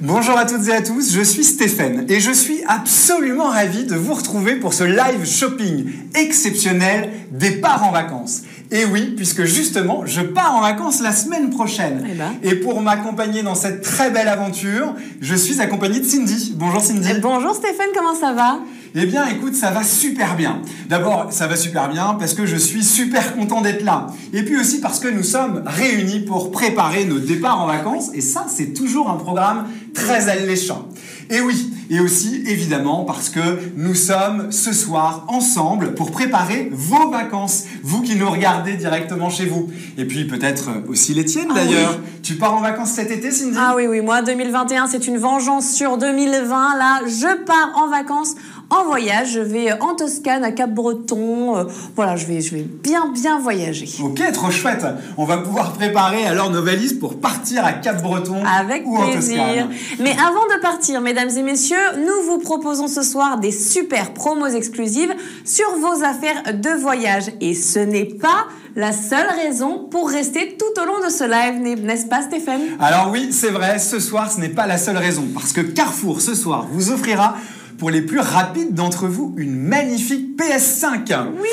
Bonjour à toutes et à tous, je suis Stéphane et je suis absolument ravi de vous retrouver pour ce live shopping exceptionnel départ en vacances. Et oui, puisque justement, je pars en vacances la semaine prochaine. Et pour m'accompagner dans cette très belle aventure, je suis accompagné de Cindy. Bonjour Cindy. Bonjour Stéphane, comment ça va ? Eh bien, écoute, ça va super bien. D'abord, ça va super bien parce que je suis super content d'être là. Et puis aussi parce que nous sommes réunis pour préparer nos départs en vacances. Et ça, c'est toujours un programme très alléchant. Et oui, et aussi, évidemment, parce que nous sommes ce soir ensemble pour préparer vos vacances. Vous qui nous regardez directement chez vous. Et puis peut-être aussi les tiennes d'ailleurs. Oui. Tu pars en vacances cet été, Cindy ? Ah oui, moi, 2021, c'est une vengeance sur 2020. Là, je pars en vacances. En voyage, je vais en Toscane, à Cap-Breton. Voilà, je vais bien voyager. Ok, trop chouette. On va pouvoir préparer alors nos valises pour partir à Cap-Breton ou en Toscane. Mais avant de partir, mesdames et messieurs, nous vous proposons ce soir des super promos exclusives sur vos affaires de voyage. Et ce n'est pas la seule raison pour rester tout au long de ce live, n'est-ce pas Stéphane ? Alors oui, c'est vrai, ce soir, ce n'est pas la seule raison. Parce que Carrefour, ce soir, vous offrira pour les plus rapides d'entre vous, une magnifique PS5. Oui.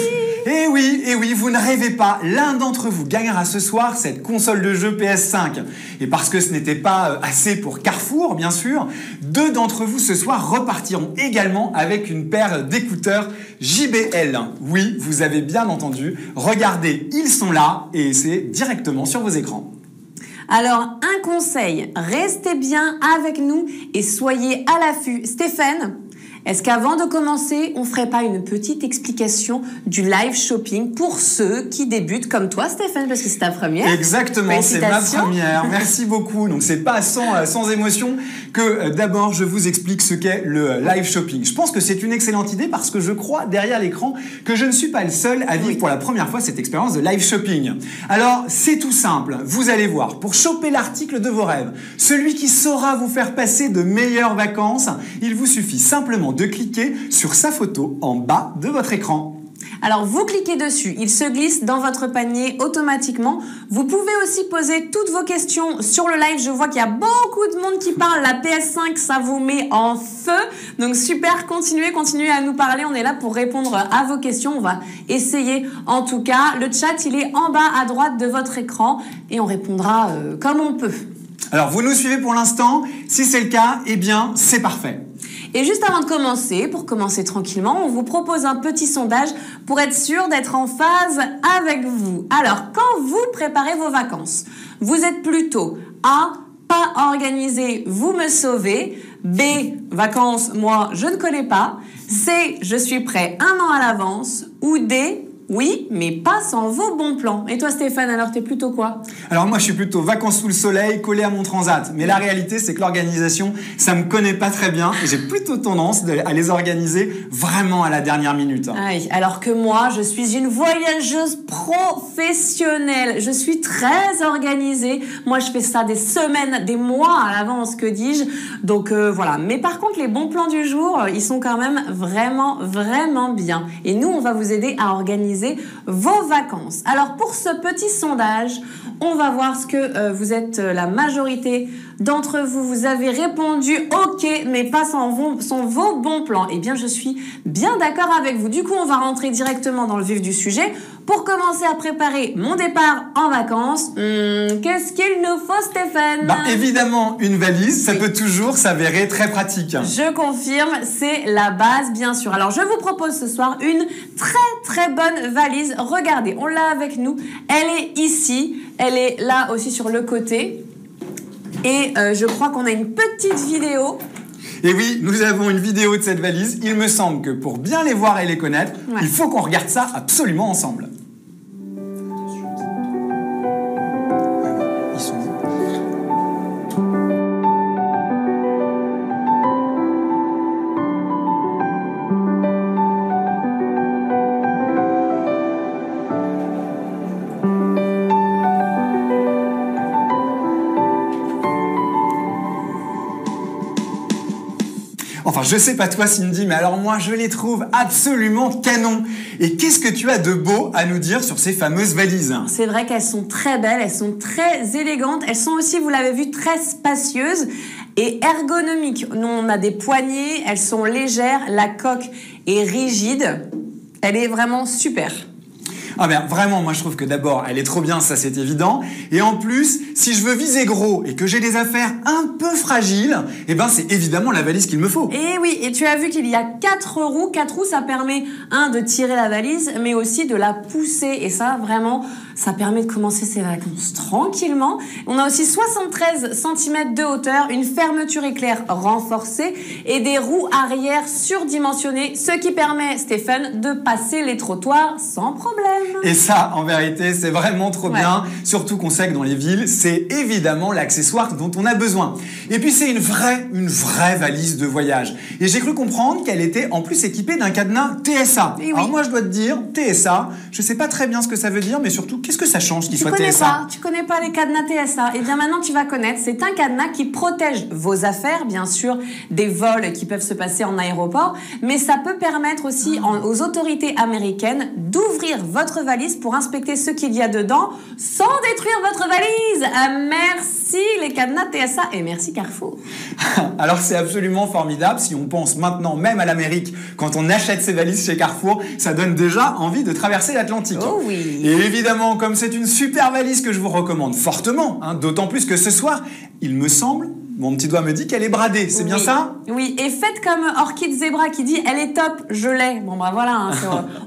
Et oui, vous ne rêvez pas, l'un d'entre vous gagnera ce soir cette console de jeu PS5. Et parce que ce n'était pas assez pour Carrefour, bien sûr, 2 d'entre vous ce soir repartiront également avec une paire d'écouteurs JBL. Oui, vous avez bien entendu. Regardez, ils sont là et c'est directement sur vos écrans. Alors, un conseil, restez bien avec nous et soyez à l'affût. Stéphane, est-ce qu'avant de commencer, on ferait pas une petite explication du live shopping pour ceux qui débutent comme toi, Stéphane, parce que c'est ta première. Exactement, c'est ma première. Merci beaucoup. Donc, c'est pas sans émotion que d'abord je vous explique ce qu'est le live shopping. Je pense que c'est une excellente idée parce que je crois derrière l'écran que je ne suis pas le seul à vivre pour la première fois cette expérience de live shopping. Alors, c'est tout simple. Vous allez voir, pour choper l'article de vos rêves, celui qui saura vous faire passer de meilleures vacances, il vous suffit simplement de cliquer sur sa photo en bas de votre écran. Alors, vous cliquez dessus, il se glisse dans votre panier automatiquement. Vous pouvez aussi poser toutes vos questions sur le live. Je vois qu'il y a beaucoup de monde qui parle. La PS5, ça vous met en feu. Donc, super, continuez à nous parler. On est là pour répondre à vos questions. On va essayer, en tout cas. Le chat, il est en bas à droite de votre écran et on répondra comme on peut. Alors, vous nous suivez pour l'instant. Si c'est le cas, eh bien, c'est parfait. Et juste avant de commencer, pour commencer tranquillement, on vous propose un petit sondage pour être sûr d'être en phase avec vous. Alors, quand vous préparez vos vacances, vous êtes plutôt A, pas organisé, vous me sauvez, B, vacances, moi, je ne connais pas, C, je suis prêt 1 an à l'avance, ou D, oui, mais pas sans vos bons plans. Et toi, Stéphane, alors t'es plutôt quoi ? Alors moi, je suis plutôt vacances sous le soleil, collé à mon transat. Mais la réalité, c'est que l'organisation, ça me connaît pas très bien. Et j'ai plutôt tendance à les organiser vraiment à la dernière minute. Oui, alors que moi, je suis une voyageuse professionnelle. Je suis très organisée. Moi, je fais ça des semaines, des mois à l'avance, que dis-je. Donc voilà. Mais par contre, les bons plans du jour, ils sont quand même vraiment bien. Et nous, on va vous aider à organiser vos vacances. Alors pour ce petit sondage, on va voir ce que vous êtes la majorité d'entre vous. Vous avez répondu OK, mais pas sans vos bons plans. Eh bien, je suis bien d'accord avec vous. Du coup, on va rentrer directement dans le vif du sujet. Pour commencer à préparer mon départ en vacances, qu'est-ce qu'il nous faut, Stéphane ? Évidemment, une valise, ça peut toujours s'avérer très pratique. Je confirme, c'est la base, bien sûr. Alors, je vous propose ce soir une très bonne valise. Regardez, on l'a avec nous. Elle est ici, elle est là aussi sur le côté. Et je crois qu'on a une petite vidéo. Et oui, nous avons une vidéo de cette valise. Il me semble que pour bien les voir et les connaître, il faut qu'on regarde ça absolument ensemble. Ils sont où ? Enfin, je sais pas toi, Cindy, mais alors moi, je les trouve absolument canon. Et qu'est-ce que tu as de beau à nous dire sur ces fameuses valises? C'est vrai qu'elles sont très belles, elles sont très élégantes, elles sont aussi, vous l'avez vu, très spacieuses et ergonomiques. Nous, on a des poignées, elles sont légères, la coque est rigide, elle est vraiment super. Ah ben vraiment, moi je trouve que d'abord elle est trop bien, ça c'est évident. Et en plus, si je veux viser gros et que j'ai des affaires un peu fragiles, eh ben c'est évidemment la valise qu'il me faut. Et oui, et tu as vu qu'il y a 4 roues. 4 roues, ça permet de tirer la valise, mais aussi de la pousser. Et ça, vraiment, ça permet de commencer ses vacances tranquillement. On a aussi 73 cm de hauteur, une fermeture éclair renforcée et des roues arrière surdimensionnées, ce qui permet, Stéphane, de passer les trottoirs sans problème. Et ça, en vérité, c'est vraiment trop bien. Surtout qu'on sait que dans les villes, c'est évidemment l'accessoire dont on a besoin. Et puis c'est une vraie valise de voyage. Et j'ai cru comprendre qu'elle était en plus équipée d'un cadenas TSA. Oui. Alors moi, je dois te dire, TSA, je sais pas très bien ce que ça veut dire, mais surtout, qu'est-ce que ça change qu'il soit TSA? Tu connais pas les cadenas TSA? Eh bien maintenant, tu vas connaître. C'est un cadenas qui protège vos affaires, bien sûr, des vols qui peuvent se passer en aéroport, mais ça peut permettre aussi aux autorités américaines d'ouvrir votre valise pour inspecter ce qu'il y a dedans sans détruire votre valise. Merci les cadenas TSA et merci Carrefour. Alors c'est absolument formidable. Si on pense maintenant même à l'Amérique, quand on achète ses valises chez Carrefour, ça donne déjà envie de traverser l'Atlantique. Oh oui. Et évidemment, comme c'est une super valise que je vous recommande fortement, d'autant plus que ce soir, il me semble, mon petit doigt me dit qu'elle est bradée, c'est bien ça? Oui, et faites comme Orchid Zebra qui dit « elle est top, je l'ai ». Bon bah voilà,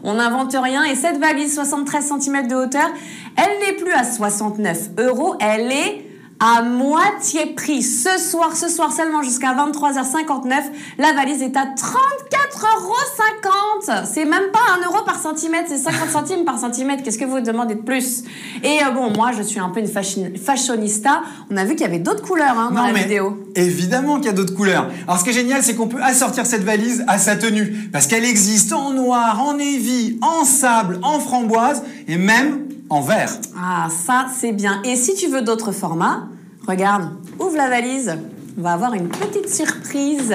on n'invente rien. Et cette valise, 73 cm de hauteur, elle n'est plus à 69 €, elle est à moitié prix. Ce soir seulement jusqu'à 23h59, la valise est à 34,50 €. C'est même pas 1 € par centimètre, c'est 50 centimes par centimètre. Qu'est-ce que vous demandez de plus? Et bon, moi, je suis un peu une fashionista. On a vu qu'il y avait d'autres couleurs dans la vidéo. Évidemment qu'il y a d'autres couleurs. Alors, ce qui est génial, c'est qu'on peut assortir cette valise à sa tenue. Parce qu'elle existe en noir, en navy, en sable, en framboise et même en vert. Ah, ça, c'est bien. Et si tu veux d'autres formats, regarde, ouvre la valise. On va avoir une petite surprise.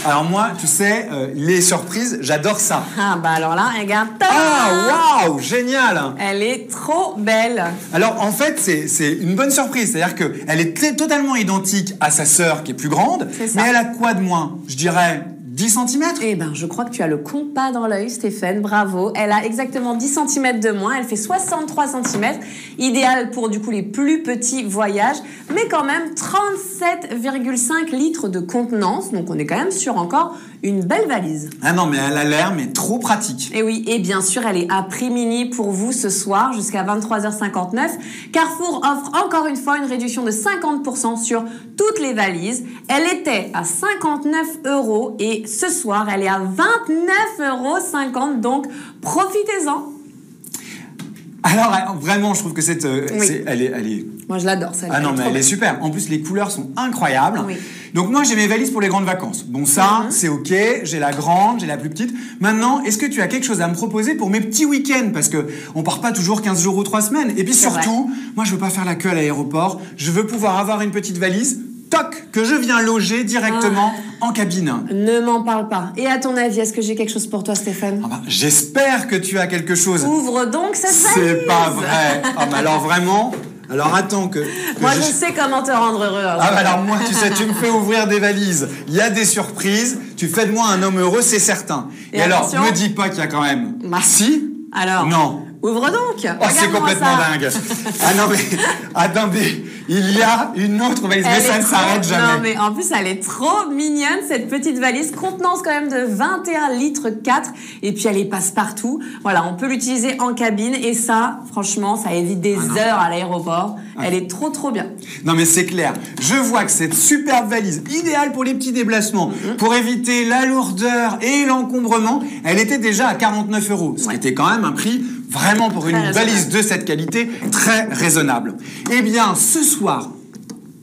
Alors moi, tu sais, les surprises, j'adore ça. Ah bah alors là, regarde. Ah, waouh, génial. Elle est trop belle. Alors en fait, c'est une bonne surprise. C'est-à-dire qu'elle est totalement identique à sa sœur qui est plus grande. Mais elle a quoi de moins? Je dirais 10 cm? Eh ben, je crois que tu as le compas dans l'œil, Stéphane. Bravo. Elle a exactement 10 cm de moins. Elle fait 63 cm. Idéal pour, du coup, les plus petits voyages. Mais quand même, 37,5 litres de contenance. Donc, on est quand même sur encore une belle valise. Ah non, mais elle a l'air, mais trop pratique. Et oui, et bien sûr, elle est à prix mini pour vous ce soir jusqu'à 23h59. Carrefour offre encore une fois une réduction de 50% sur toutes les valises. Elle était à 59 € et ce soir, elle est à 29,50 €. Donc, profitez-en. Alors, vraiment, je trouve que elle est... Moi, je l'adore, celle-là. Ah non, mais elle est super. En plus, les couleurs sont incroyables. Oui. Donc moi, j'ai mes valises pour les grandes vacances. Bon, ça, c'est OK. J'ai la grande, j'ai la plus petite. Maintenant, est-ce que tu as quelque chose à me proposer pour mes petits week-ends? Parce que on part pas toujours 15 jours ou 3 semaines. Et puis surtout, moi, je veux pas faire la queue à l'aéroport. Je veux pouvoir avoir une petite valise, toc, que je viens loger directement en cabine. Ne m'en parle pas. Et à ton avis, est-ce que j'ai quelque chose pour toi, Stéphane? Ah bah, j'espère que tu as quelque chose. Ouvre donc cette valise. C'est pas vrai. Ah bah alors vraiment... Alors attends que moi je sais comment te rendre heureux. Ah bah alors moi tu sais, tu me fais ouvrir des valises, il y a des surprises, tu fais de moi un homme heureux, c'est certain. Et alors, me dis pas qu'il y a quand même... Si? Alors? Non. Ouvre donc. Oh, c'est complètement dingue. Ah non mais, attendez, il y a une autre valise, mais ça ne s'arrête jamais. Non mais en plus elle est trop mignonne cette petite valise, contenance quand même de 21 litres 4 et puis elle est passe-partout. Voilà, on peut l'utiliser en cabine et ça, franchement, ça évite des heures à l'aéroport. Elle est trop bien. Non mais c'est clair, je vois que cette superbe valise, idéale pour les petits déplacements, pour éviter la lourdeur et l'encombrement, elle était déjà à 49 €, ce qui était quand même un prix vraiment pour une valise de cette qualité très raisonnable. Eh bien, ce soir,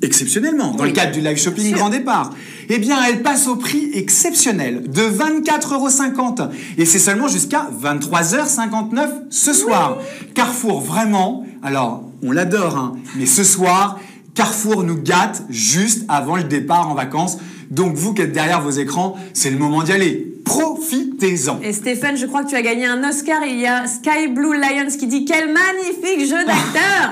exceptionnellement, dans le cadre du live shopping Grand Départ, eh bien, elle passe au prix exceptionnel de 24,50 €. Et c'est seulement jusqu'à 23h59 ce soir. Carrefour, vraiment, alors, on l'adore, mais ce soir, Carrefour nous gâte juste avant le départ en vacances. Donc vous qui êtes derrière vos écrans, c'est le moment d'y aller. Profitez-en. Et Stéphane, je crois que tu as gagné un Oscar. Il y a Sky Blue Lions qui dit quel magnifique jeu d'acteur.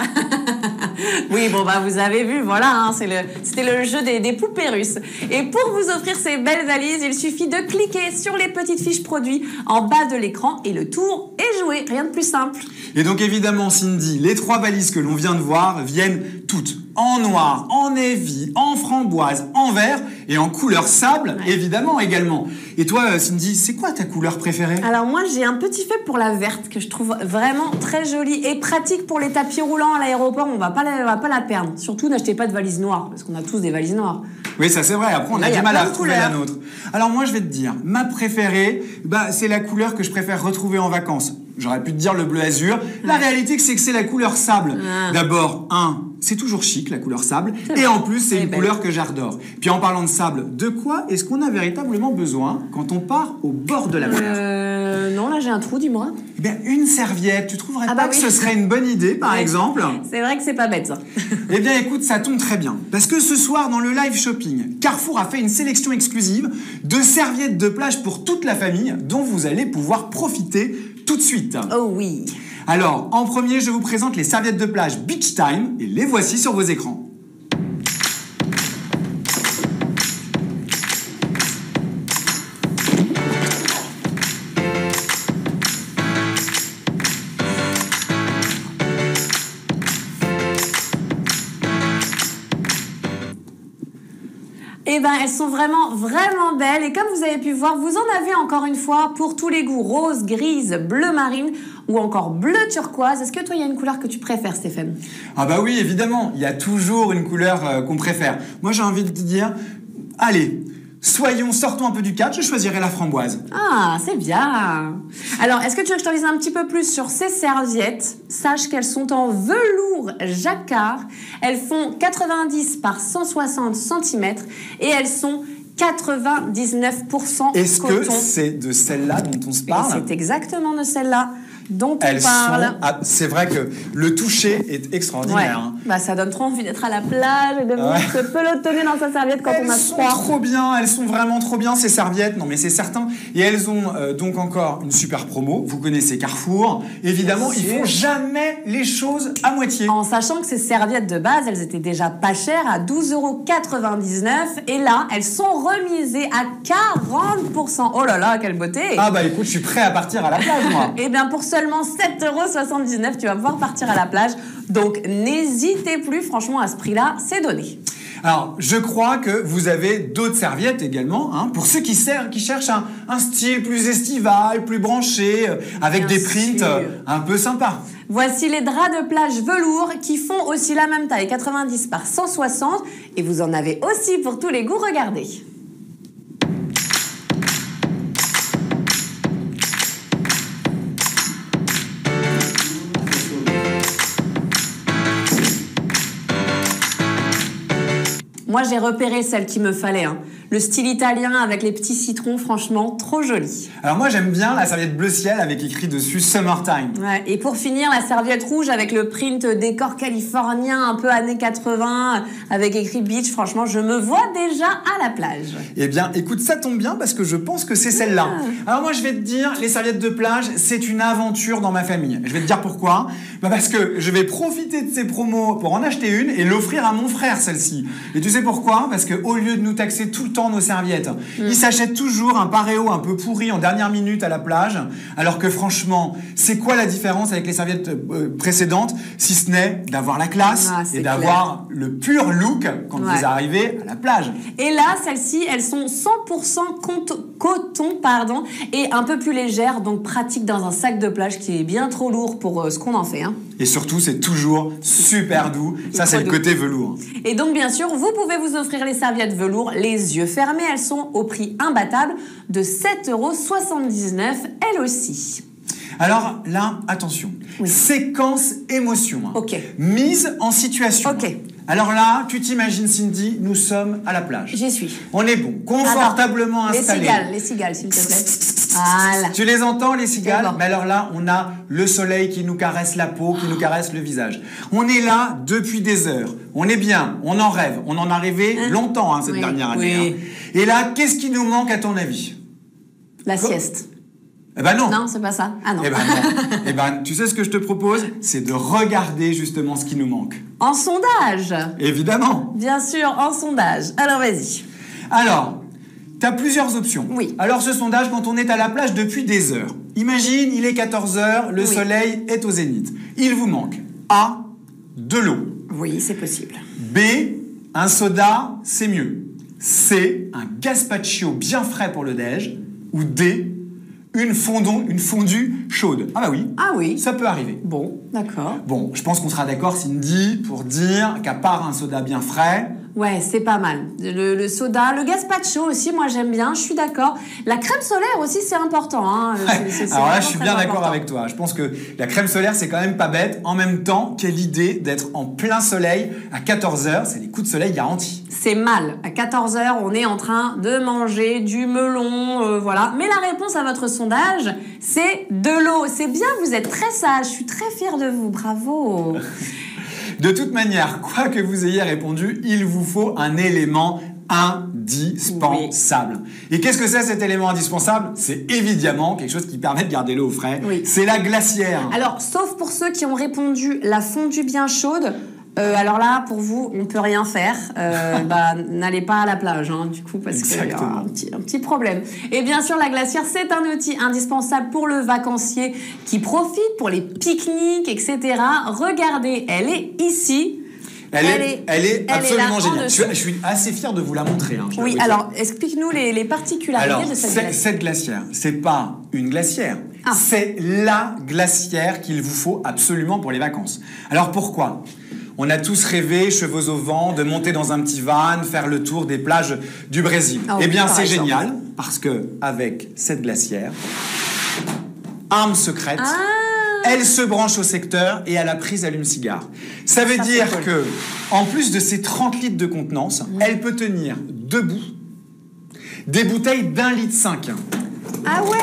Oui, bon bah vous avez vu, voilà, hein, c'était le jeu des poupées russes. Et pour vous offrir ces belles valises, il suffit de cliquer sur les petites fiches produits en bas de l'écran et le tour est joué. Rien de plus simple. Et donc évidemment, Cindy, les 3 valises que l'on vient de voir viennent toutes en noir, en navy, en framboise, en vert et en couleur sable, évidemment également. Et toi, Cindy, c'est quoi ta couleur préférée? Alors moi, j'ai un petit fait pour la verte que je trouve vraiment très jolie et pratique pour les tapis roulants à l'aéroport. On va pas la perdre. Surtout, n'achetez pas de valises noires parce qu'on a tous des valises noires. Oui, ça c'est vrai. Après, on a du mal à retrouver la nôtre. Alors moi, je vais te dire, ma préférée, c'est la couleur que je préfère retrouver en vacances. J'aurais pu te dire le bleu azur. La réalité, c'est que c'est la couleur sable. D'abord, c'est toujours chic, la couleur sable. Et en plus, c'est une couleur que j'adore. Puis en parlant de sable, de quoi est-ce qu'on a véritablement besoin quand on part au bord de la mer? Non, là j'ai un trou, dis-moi. Eh bien, une serviette. Tu trouverais pas que ce serait une bonne idée, par exemple? C'est vrai que c'est pas bête, ça. Eh bien, écoute, ça tombe très bien. Parce que ce soir, dans le live shopping, Carrefour a fait une sélection exclusive de serviettes de plage pour toute la famille, dont vous allez pouvoir profiter tout de suite. Oh oui. Alors, en premier, je vous présente les serviettes de plage Beach Time et les voici sur vos écrans. Eh ben, elles sont vraiment, vraiment belles. Et comme vous avez pu voir, vous en avez encore une fois pour tous les goûts. Rose, grise, bleu marine ou encore bleu turquoise. Est-ce que toi, il y a une couleur que tu préfères, Stéphane? Ah bah oui, évidemment. Il y a toujours une couleur qu'on préfère. Moi, j'ai envie de te dire, allez, sortons un peu du cadre, je choisirais la framboise. Ah, c'est bien. Alors, est-ce que tu veux que je te dise un petit peu plus sur ces serviettes? Sache qu'elles sont en velours jacquard. Elles font 90 par 160 cm et elles sont 99% coton. Est-ce que c'est de celle-là dont on se parle? C'est exactement de celle-là dont on parle. C'est vrai que le toucher est extraordinaire. Hein. Bah, ça donne trop envie d'être à la plage et de se pelotonner dans sa serviette quand on a froid. Elles sont trop bien, elles sont vraiment trop bien ces serviettes, non mais c'est certain. Et elles ont donc encore une super promo. Vous connaissez Carrefour. Évidemment, ils font jamais les choses à moitié. En sachant que ces serviettes de base, elles étaient déjà pas chères, à 12,99 €. Et là, elles sont remisées à 40%. Oh là là, quelle beauté! Ah bah écoute, je suis prêt à partir à la plage, moi. Et bien pour seulement 7,79 €, tu vas pouvoir partir à la plage. Donc n'hésitez plus, franchement, à ce prix-là, c'est donné. Alors, je crois que vous avez d'autres serviettes également, hein, pour ceux qui cherchent un style plus estival, plus branché, avec des prints un peu sympas. Voici les draps de plage velours qui font aussi la même taille, 90 par 160. Et vous en avez aussi pour tous les goûts, regardez. Moi, j'ai repéré celle qu'il me fallait. Hein. Le style italien avec les petits citrons, franchement, trop joli. Alors moi, j'aime bien la serviette bleu ciel avec écrit dessus Summertime. Ouais, et pour finir, la serviette rouge avec le print décor californien un peu années 80 avec écrit beach. Franchement, je me vois déjà à la plage. Eh bien, écoute, ça tombe bien parce que je pense que c'est celle-là. Alors moi, je vais te dire, les serviettes de plage, c'est une aventure dans ma famille. Je vais te dire pourquoi. Parce que je vais profiter de ces promos pour en acheter une et l'offrir à mon frère, celle-ci. Et tu sais pourquoi? Parce qu'au lieu de nous taxer tout le temps nos serviettes, il s'achète toujours un paréo un peu pourri en dernière minute à la plage, alors que franchement, c'est quoi la différence avec les serviettes précédentes, si ce n'est d'avoir la classe et d'avoir le pur look quand vous arrivez à la plage. Et là, celles-ci, elles sont 100% coton, et un peu plus légères, donc pratiques dans un sac de plage qui est bien trop lourd pour ce qu'on en fait. Hein. Et surtout, c'est toujours super doux. Ça, c'est le côté velours. Et donc, bien sûr, vous pouvez vous offrir les serviettes velours, les yeux fermés. Elles sont au prix imbattable de 7,79 €, elles aussi. Alors là, attention. Séquence émotion. Ok. Mise en situation. Ok. Alors là, tu t'imagines, Cindy, nous sommes à la plage. J'y suis. On est bon, confortablement installés. Les cigales, s'il te plaît. Voilà. Tu les entends, les cigales? Bon. Mais alors là, on a le soleil qui nous caresse la peau, qui nous caresse le visage. On est là depuis des heures. On est bien, on en rêve. On en a rêvé longtemps, cette dernière année. Et là, qu'est-ce qui nous manque à ton avis? La sieste. Eh ben non. Non, c'est pas ça. Ah non. Eh ben non. Eh ben, tu sais ce que je te propose? C'est de regarder justement ce qui nous manque. En sondage. Évidemment. Bien sûr, en sondage. Alors, vas-y. Alors, tu as plusieurs options. Oui. Alors, ce sondage, quand on est à la plage depuis des heures. Imagine, il est 14h, le soleil est au zénith. Il vous manque A, de l'eau. Oui, c'est possible. B, un soda, c'est mieux. C, un gazpacho bien frais pour le déj. Ou D, une fondue chaude. Ah bah oui. Ah oui. Ça peut arriver. Bon, d'accord. Bon, je pense qu'on sera d'accord, Cindy, pour dire qu'à part un soda bien frais... Ouais, c'est pas mal. Le soda, le gazpacho aussi, moi j'aime bien, je suis d'accord. La crème solaire aussi, c'est important. Hein. Alors là, je suis bien d'accord avec toi. Je pense que la crème solaire, c'est quand même pas bête. En même temps, quelle idée d'être en plein soleil à 14h. C'est les coups de soleil garantis. C'est mal. À 14h, on est en train de manger du melon, voilà. Mais la réponse à votre sondage, c'est de l'eau. C'est bien, vous êtes très sage. Je suis très fière de vous. Bravo. De toute manière, quoi que vous ayez répondu, il vous faut un élément indispensable. Oui. Et qu'est-ce que c'est cet élément indispensable? C'est évidemment quelque chose qui permet de garder l'eau au frais. Oui. C'est la glacière. Alors, sauf pour ceux qui ont répondu la fondue bien chaude. Alors là, pour vous, on peut rien faire. N'allez pas à la plage, hein, du coup, parce qu'il y a un petit problème. Et bien sûr, la glacière, c'est un outil indispensable pour le vacancier qui profite pour les pique-niques, etc. Regardez, elle est ici. Elle est absolument géniale. Je suis assez fier de vous la montrer. Hein, oui, alors, explique-nous les particularités de cette glacière. Cette glacière, c'est pas une glacière. C'est la glacière qu'il vous faut absolument pour les vacances. Alors, pourquoi ? On a tous rêvé, cheveux au vent, de monter dans un petit van, faire le tour des plages du Brésil. Eh bien, c'est génial, parce que avec cette glacière, arme secrète, elle se branche au secteur et à la prise allume-cigare. Ça veut dire que, en plus de ses 30 litres de contenance, elle peut tenir debout des bouteilles d'1,5 litre. Ah ouais,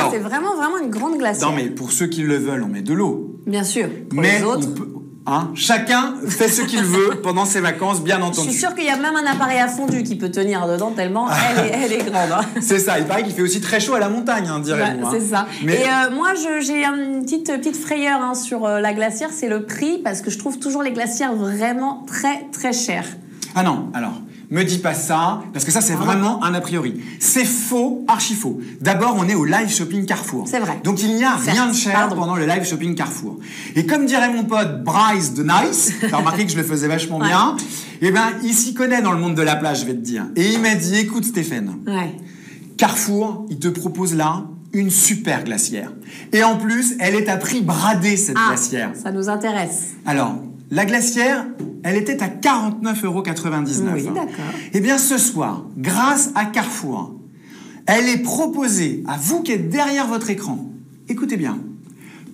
c'est vraiment une grande glacière. Non mais pour ceux qui le veulent, on met de l'eau. Bien sûr, pour les autres... chacun fait ce qu'il veut pendant ses vacances, bien entendu. Je suis sûre qu'il y a même un appareil à fondu qui peut tenir dedans tellement elle est grande. Hein. C'est ça, il paraît qu'il fait aussi très chaud à la montagne, dirais-vous. C'est ça. Mais... Et moi, j'ai une petite frayeur sur la glacière, c'est le prix, parce que je trouve toujours les glacières vraiment très très chères. Ah non, alors... Me dis pas ça, parce que ça, c'est vraiment un a priori. C'est faux, archi faux. D'abord, on est au live shopping Carrefour. C'est vrai. Donc, il n'y a rien de cher pendant le live shopping Carrefour. Et comme dirait mon pote Bryce de Nice, t'as remarqué que je le faisais vachement bien, eh ben, il s'y connaît dans le monde de la plage, je vais te dire. Et il m'a dit, écoute Stéphane, Carrefour, il te propose là une super glacière. Et en plus, elle est à prix bradé, cette glacière. Ça nous intéresse. Alors... La glacière, elle était à 49,99 €. Oui, d'accord. Eh bien, ce soir, grâce à Carrefour, elle est proposée à vous qui êtes derrière votre écran. Écoutez bien,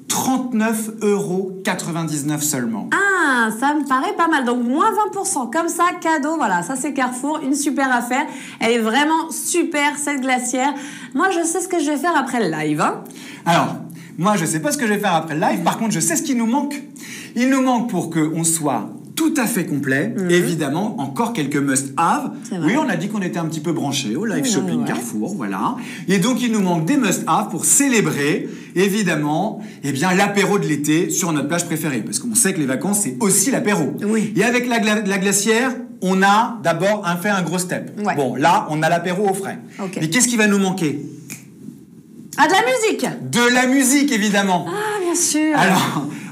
39,99 € seulement. Ah, ça me paraît pas mal. Donc, moins 20%. Comme ça, cadeau. Voilà, ça c'est Carrefour. Une super affaire. Elle est vraiment super, cette glacière. Moi, je sais ce que je vais faire après le live. Hein. Alors, moi, je sais pas ce que je vais faire après le live. Par contre, je sais ce qu'il nous manque. Il nous manque pour qu'on soit tout à fait complet, évidemment, encore quelques must-have. Oui, on a dit qu'on était un petit peu branchés au live shopping Carrefour, voilà. Et donc, il nous manque des must-have pour célébrer, évidemment, l'apéro de l'été sur notre plage préférée. Parce qu'on sait que les vacances, c'est aussi l'apéro. Oui. Et avec la glacière, on a d'abord fait un gros step. Ouais. Bon, là, on a l'apéro au frais. Okay. Mais qu'est-ce qui va nous manquer ? Ah, de la musique ! De la musique, évidemment. Ah, bien sûr.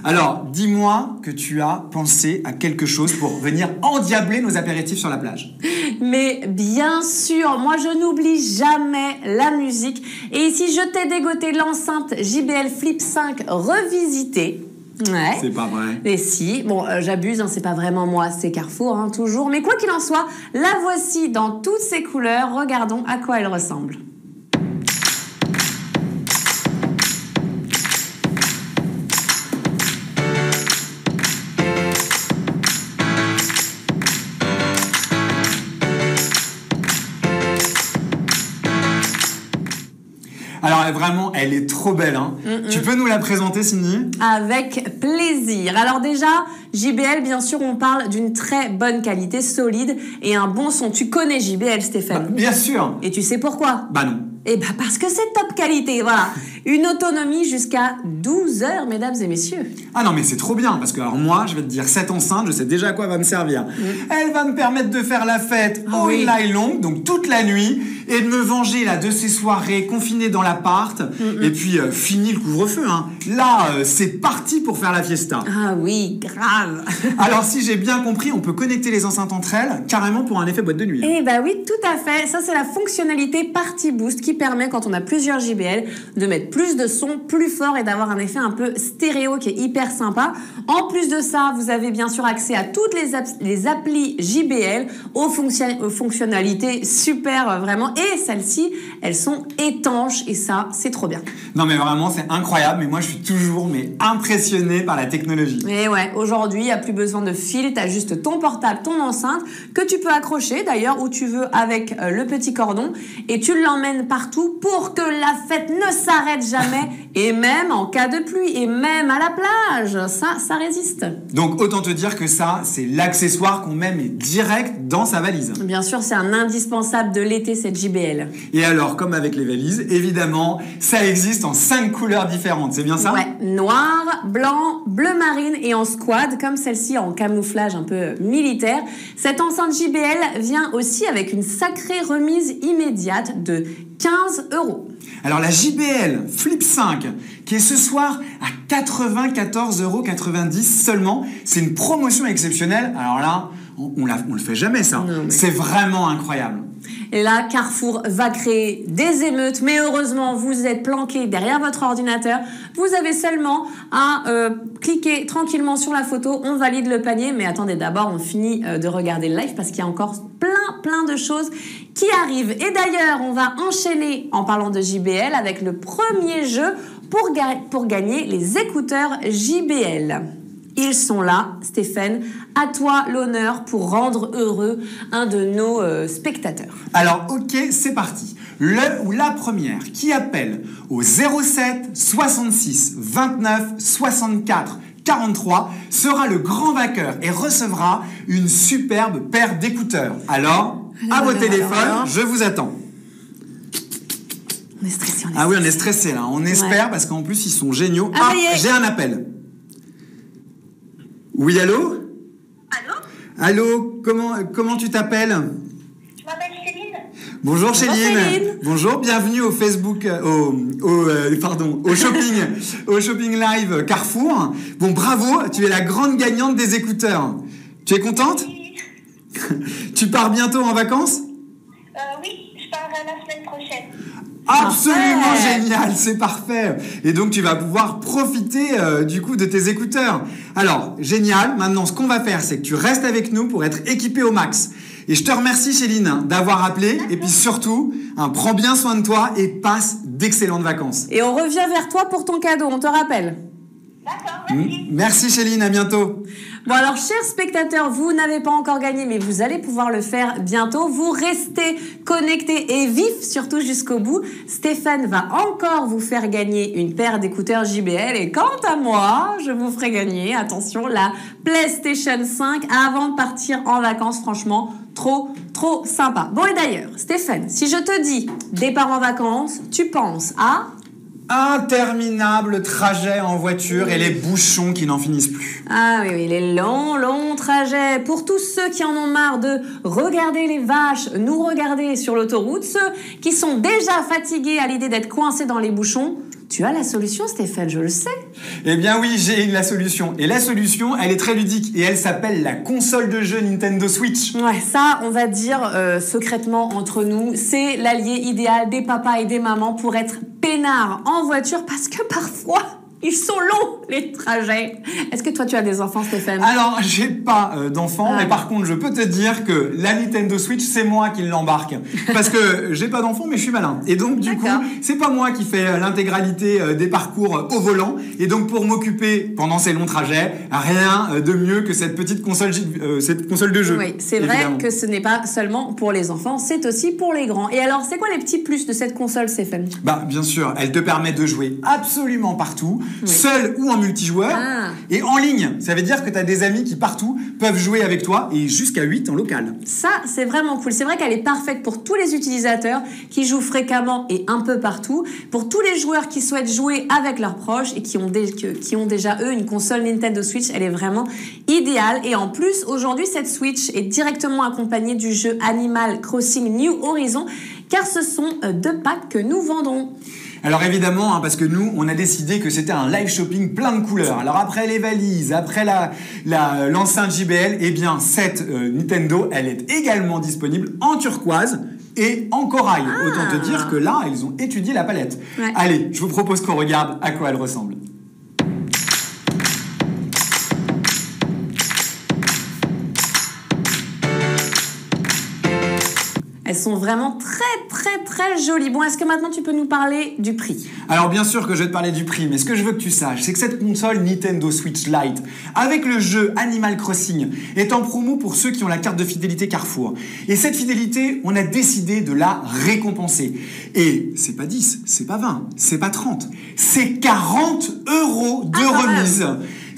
Alors, dis-moi que tu as pensé à quelque chose pour venir endiabler nos apéritifs sur la plage. Mais bien sûr, moi je n'oublie jamais la musique. Et ici, je t'ai dégoté l'enceinte JBL Flip 5 revisitée. Ouais. C'est pas vrai. Et si, bon, j'abuse, c'est pas vraiment moi, c'est Carrefour, toujours. Mais quoi qu'il en soit, la voici dans toutes ses couleurs. Regardons à quoi elle ressemble. Alors vraiment, elle est trop belle. Hein. Tu peux nous la présenter, Cindy? Avec plaisir. Alors déjà, JBL, bien sûr, on parle d'une très bonne qualité, solide et un bon son. Tu connais JBL, Stéphane? Bien sûr. Et tu sais pourquoi? Bah non. Eh ben parce que c'est top qualité, voilà. Une autonomie jusqu'à 12 heures, mesdames et messieurs. Ah non, mais c'est trop bien, parce que alors moi, je vais te dire, cette enceinte, je sais déjà à quoi elle va me servir. Elle va me permettre de faire la fête all night long, donc toute la nuit, et de me venger là de ces soirées confinées dans l'appart, et puis fini le couvre-feu. Hein. Là, c'est parti pour faire la fiesta. Ah oui, grave. Alors si j'ai bien compris, on peut connecter les enceintes entre elles, carrément pour un effet boîte de nuit. Eh ben oui, tout à fait. Ça, c'est la fonctionnalité Party Boost qui permet, quand on a plusieurs JBL, de mettre plus de son, plus fort et d'avoir un effet un peu stéréo qui est hyper sympa. En plus de ça, vous avez bien sûr accès à toutes les applis JBL, aux fonctionnalités super vraiment. Et celles-ci, elles sont étanches et ça, c'est trop bien. Non mais vraiment, c'est incroyable. Mais moi, je suis toujours impressionné par la technologie. Et ouais, aujourd'hui, il n'y a plus besoin de fil. Tu as juste ton portable, ton enceinte, que tu peux accrocher d'ailleurs où tu veux avec le petit cordon. Et tu l'emmènes partout pour que la fête ne s'arrête jamais. Et même en cas de pluie. Et même à la plage. Ça résiste. Donc, autant te dire que ça, c'est l'accessoire qu'on met direct dans sa valise. Bien sûr, c'est un indispensable de l'été, cette JBL. Et alors, comme avec les valises, évidemment, ça existe en 5 couleurs différentes. C'est bien ça? Ouais. Noir, blanc, bleu marine et en squad, comme celle-ci en camouflage un peu militaire. Cette enceinte JBL vient aussi avec une sacrée remise immédiate de 15 €. Alors la JBL Flip 5, qui est ce soir à 94,90 € seulement, c'est une promotion exceptionnelle. Alors là, on le fait jamais ça. C'est vraiment incroyable. Et là, Carrefour va créer des émeutes, mais heureusement, vous êtes planqué derrière votre ordinateur. Vous avez seulement à cliquer tranquillement sur la photo, on valide le panier. Mais attendez, d'abord, on finit de regarder le live parce qu'il y a encore plein de choses qui arrivent. Et d'ailleurs, on va enchaîner en parlant de JBL avec le premier jeu pour gagner les écouteurs JBL. Ils sont là, Stéphane. À toi l'honneur pour rendre heureux un de nos spectateurs. Alors, ok, c'est parti. Le ou la première qui appelle au 07 66 29 64 43 sera le grand vainqueur et recevra une superbe paire d'écouteurs. Alors, à vos téléphones, je vous attends. On est stressé, Ah oui, on est stressé là. On espère parce qu'en plus, ils sont géniaux. Ah, j'ai un appel. Oui, allô? Allô, comment tu t'appelles? Je m'appelle Céline. Bonjour Céline. Bonjour, bienvenue au Facebook, au shopping live Carrefour. Bon, bravo, tu es la grande gagnante des écouteurs. Tu es contente? Oui. Tu pars bientôt en vacances? Oui, je pars la semaine prochaine. Absolument génial, c'est parfait. Et donc tu vas pouvoir profiter du coup de tes écouteurs. Alors, génial, maintenant ce qu'on va faire, c'est que tu restes avec nous pour être équipé au max. Et je te remercie Céline d'avoir appelé. Et puis surtout, prends bien soin de toi et passe d'excellentes vacances. Et on revient vers toi pour ton cadeau, on te rappelle. D'accord, merci. Merci Céline, à bientôt. Bon alors, chers spectateurs, vous n'avez pas encore gagné, mais vous allez pouvoir le faire bientôt. Vous restez connectés et vifs, surtout jusqu'au bout. Stéphane va encore vous faire gagner une paire d'écouteurs JBL. Et quant à moi, je vous ferai gagner, attention, la PlayStation 5 avant de partir en vacances. Franchement, trop sympa. Bon et d'ailleurs, Stéphane, si je te dis départ en vacances, tu penses à... Interminable trajet en voiture et les bouchons qui n'en finissent plus. Ah oui, les longs trajets. Pour tous ceux qui en ont marre de regarder les vaches nous regarder sur l'autoroute, ceux qui sont déjà fatigués à l'idée d'être coincés dans les bouchons, tu as la solution, Stéphane, je le sais. Eh bien oui, j'ai la solution. Et la solution, elle est très ludique et elle s'appelle la console de jeu Nintendo Switch. Ouais, ça, on va dire secrètement entre nous, c'est l'allié idéal des papas et des mamans pour être peinards en voiture parce que parfois... Ils sont longs, les trajets. Est-ce que toi, tu as des enfants, Stéphane? Alors, j'ai pas d'enfants, mais par contre, je peux te dire que la Nintendo Switch, c'est moi qui l'embarque. Parce que j'ai pas d'enfants, mais je suis malin. Et donc, du coup, c'est pas moi qui fais l'intégralité des parcours au volant. Et donc, pour m'occuper pendant ces longs trajets, rien de mieux que cette petite console de jeu. Oui, c'est vrai que ce n'est pas seulement pour les enfants, c'est aussi pour les grands. Et alors, c'est quoi les petits plus de cette console, Stéphane? Bah, bien sûr, elle te permet de jouer absolument partout, seul ou en multijoueur, et en ligne. Ça veut dire que tu as des amis qui partout peuvent jouer avec toi et jusqu'à 8 en local. Ça, c'est vraiment cool. C'est vrai qu'elle est parfaite pour tous les utilisateurs qui jouent fréquemment et un peu partout, pour tous les joueurs qui souhaitent jouer avec leurs proches et qui ont déjà, eux, une console Nintendo Switch. Elle est vraiment idéale. Et en plus, aujourd'hui, cette Switch est directement accompagnée du jeu Animal Crossing New Horizons, car ce sont 2 packs que nous vendons. Alors évidemment, parce que nous, on a décidé que c'était un live shopping plein de couleurs. Alors après les valises, après l'enceinte JBL, eh bien cette Nintendo, elle est également disponible en turquoise et en corail. Autant te dire que là, ils ont étudié la palette. Ouais. Allez, je vous propose qu'on regarde à quoi elle ressemble. Elles sont vraiment très jolies. Bon, est-ce que maintenant tu peux nous parler du prix? Alors bien sûr que je vais te parler du prix, mais ce que je veux que tu saches, c'est que cette console Nintendo Switch Lite, avec le jeu Animal Crossing, est en promo pour ceux qui ont la carte de fidélité Carrefour. Et cette fidélité, on a décidé de la récompenser. Et c'est pas 10, c'est pas 20, c'est pas 30, c'est 40 € de remise.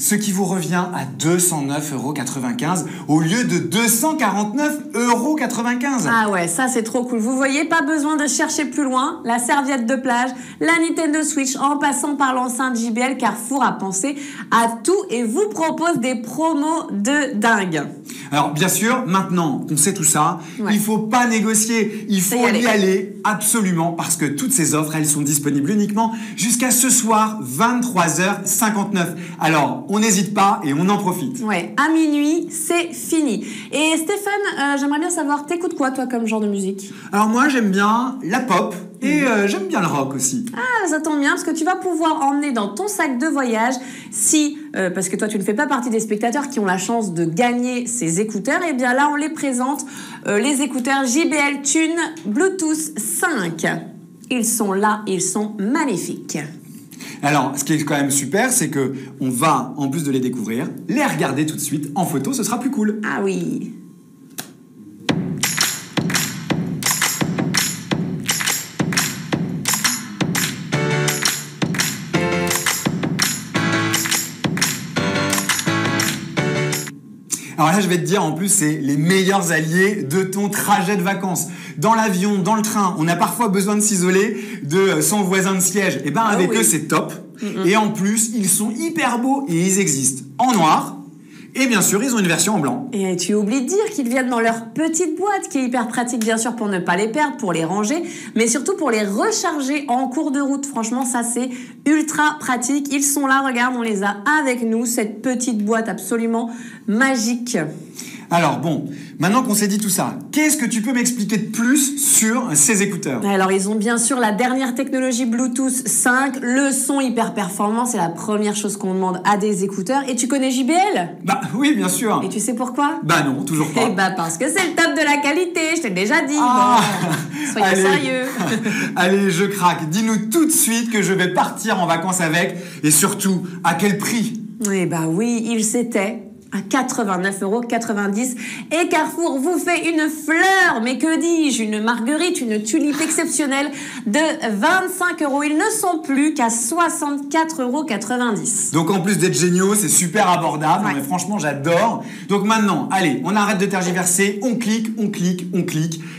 Ce qui vous revient à 209,95 € au lieu de 249,95 €. Ah ouais, ça c'est trop cool. Vous voyez, pas besoin de chercher plus loin. La serviette de plage, la Nintendo Switch, en passant par l'enceinte JBL, Carrefour a pensé à tout et vous propose des promos de dingue. Alors bien sûr, maintenant qu'on sait tout ça, il faut pas négocier, il faut y aller absolument, parce que toutes ces offres, elles sont disponibles uniquement jusqu'à ce soir, 23h59. Alors, on n'hésite pas et on en profite. Ouais, à minuit, c'est fini. Et Stéphane, j'aimerais bien savoir, t'écoutes quoi toi comme genre de musique? Alors moi, j'aime bien la pop et j'aime bien le rock aussi. Ah, ça tombe bien, parce que tu vas pouvoir emmener dans ton sac de voyage, parce que toi tu ne fais pas partie des spectateurs qui ont la chance de gagner ces écouteurs, et bien là on les présente, les écouteurs JBL Tune Bluetooth 5. Ils sont là, ils sont magnifiques. Alors, ce qui est quand même super, c'est que on va, en plus de les découvrir, les regarder tout de suite en photo, ce sera plus cool. Ah oui. Alors là, je vais te dire, en plus, c'est les meilleurs alliés de ton trajet de vacances. Dans l'avion, dans le train, on a parfois besoin de s'isoler de son voisin de siège. Et ben avec eux, c'est top. Et en plus, ils sont hyper beaux et ils existent en noir. Et bien sûr, ils ont une version en blanc. Et tu oublies de dire qu'ils viennent dans leur petite boîte, qui est hyper pratique, bien sûr, pour ne pas les perdre, pour les ranger, mais surtout pour les recharger en cours de route. Franchement, ça, c'est ultra pratique. Ils sont là, regarde, on les a avec nous, cette petite boîte absolument magique. Alors bon, maintenant qu'on s'est dit tout ça, qu'est-ce que tu peux m'expliquer de plus sur ces écouteurs? Alors ils ont bien sûr la dernière technologie Bluetooth 5, le son hyper performant, c'est la première chose qu'on demande à des écouteurs. Et tu connais JBL? Bah oui, bien sûr. Et tu sais pourquoi? Bah non, toujours pas. Eh bah parce que c'est le top de la qualité, je t'ai déjà dit. Bon, soyons sérieux. Allez, je craque. Dis-nous tout de suite que je vais partir en vacances avec, et surtout, à quel prix? Eh bah oui, il s'était à 89,90 € et Carrefour vous fait une fleur, mais que dis-je, une marguerite, une tulipe exceptionnelle de 25 €. Ils ne sont plus qu'à 64,90 €. Donc en plus d'être géniaux, c'est super abordable. Ouais. Mais franchement, j'adore. Donc maintenant, allez, on arrête de tergiverser, on clique.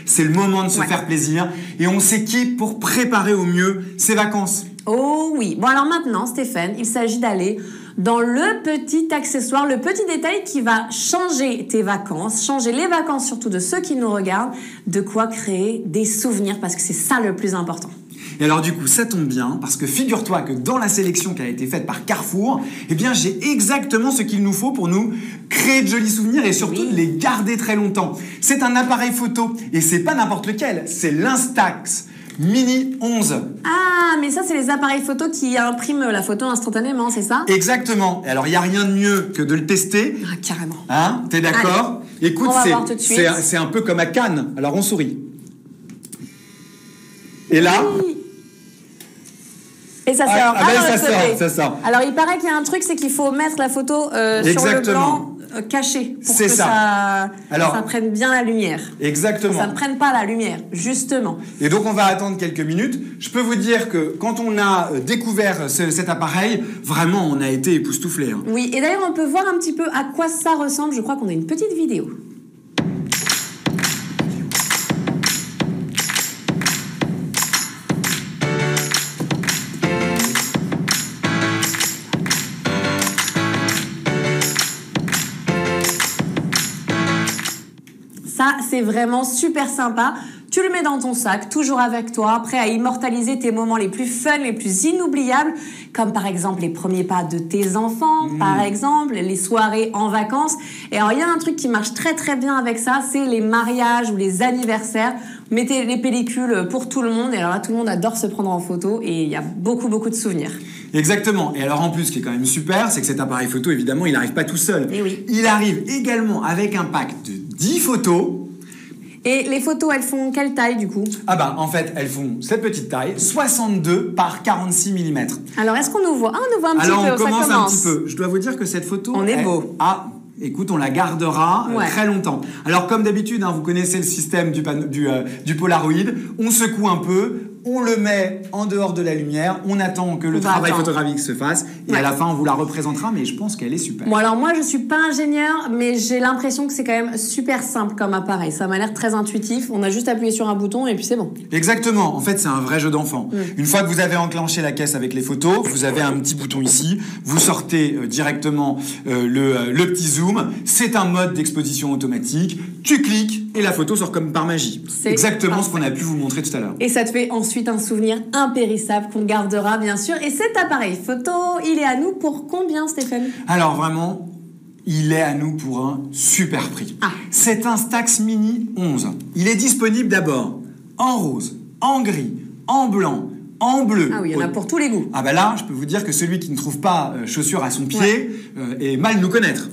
C'est le moment de se faire plaisir et on s'équipe pour préparer au mieux ces vacances. Oh oui. Bon alors maintenant, Stéphane, il s'agit d'aller dans le petit accessoire, le petit détail qui va changer tes vacances, changer les vacances surtout de ceux qui nous regardent, de quoi créer des souvenirs, parce que c'est ça le plus important. Et alors du coup, ça tombe bien, parce que figure-toi que dans la sélection qui a été faite par Carrefour, eh bien j'ai exactement ce qu'il nous faut pour nous créer de jolis souvenirs et surtout de les garder très longtemps. C'est un appareil photo, et c'est pas n'importe lequel, c'est l'Instax Mini 11. Ah, mais ça, c'est les appareils photo qui impriment la photo instantanément, c'est ça? Exactement. Alors, il n'y a rien de mieux que de le tester. Ah, carrément. Hein? T'es d'accord? Écoute, on va voir tout de suite. c'est un peu comme à Cannes. Alors, on sourit. Et là... Oui. Et ça sort. Ça sort. Alors, il paraît qu'il y a un truc, c'est qu'il faut mettre la photo sur le blanc caché pour que ça prenne bien la lumière. Exactement. Ça ne prenne pas la lumière, justement. Et donc, on va attendre quelques minutes. Je peux vous dire que quand on a découvert cet appareil, vraiment, on a été époustouflés. Hein. Oui, et d'ailleurs, on peut voir un petit peu à quoi ça ressemble. Je crois qu'on a une petite vidéo. Ça, c'est vraiment super sympa. Tu le mets dans ton sac, toujours avec toi, prêt à immortaliser tes moments les plus fun, les plus inoubliables, comme par exemple les premiers pas de tes enfants, par exemple, les soirées en vacances. Et alors, il y a un truc qui marche très très bien avec ça, c'est les mariages ou les anniversaires. Vous mettez les pellicules pour tout le monde, et alors là, tout le monde adore se prendre en photo, et il y a beaucoup de souvenirs. Exactement. Et alors en plus, ce qui est quand même super, c'est que cet appareil photo, évidemment, il n'arrive pas tout seul. Et oui. Il arrive également avec un pack de 10 photos. Et les photos, elles font quelle taille du coup? Ah bah en fait, elles font cette petite taille, 62 par 46 mm. Alors est-ce qu'on nous voit? Ah, on nous voit un petit Alors peu. on commence ça un petit peu. Je dois vous dire que cette photo... On est beau. Ah, écoute, on la gardera très longtemps. Alors comme d'habitude, hein, vous connaissez le système du Polaroid. On secoue un peu, on le met en dehors de la lumière, on attend que le travail photographique se fasse et à la fin on vous la représentera, mais je pense qu'elle est super. Bon alors moi je suis pas ingénieur, mais j'ai l'impression que c'est quand même super simple comme appareil. Ça m'a l'air très intuitif, on a juste appuyé sur un bouton et puis c'est bon. Exactement, en fait c'est un vrai jeu d'enfant. Une fois que vous avez enclenché la caisse avec les photos, vous avez un petit bouton ici, vous sortez directement le petit zoom, c'est un mode d'exposition automatique, tu cliques et la photo sort comme par magie. C'est exactement ce qu'on a pu vous montrer tout à l'heure. Et ça te fait ensuite un souvenir impérissable qu'on gardera bien sûr. Et cet appareil photo, il est à nous pour combien, Stéphane? Alors vraiment, il est à nous pour un super prix. C'est un Stax Mini 11. Il est disponible d'abord en rose, en gris, en blanc, en bleu. Ah oui, il y en a pour tous les goûts. Ah bah là, je peux vous dire que celui qui ne trouve pas chaussures à son pied est mal nous connaître.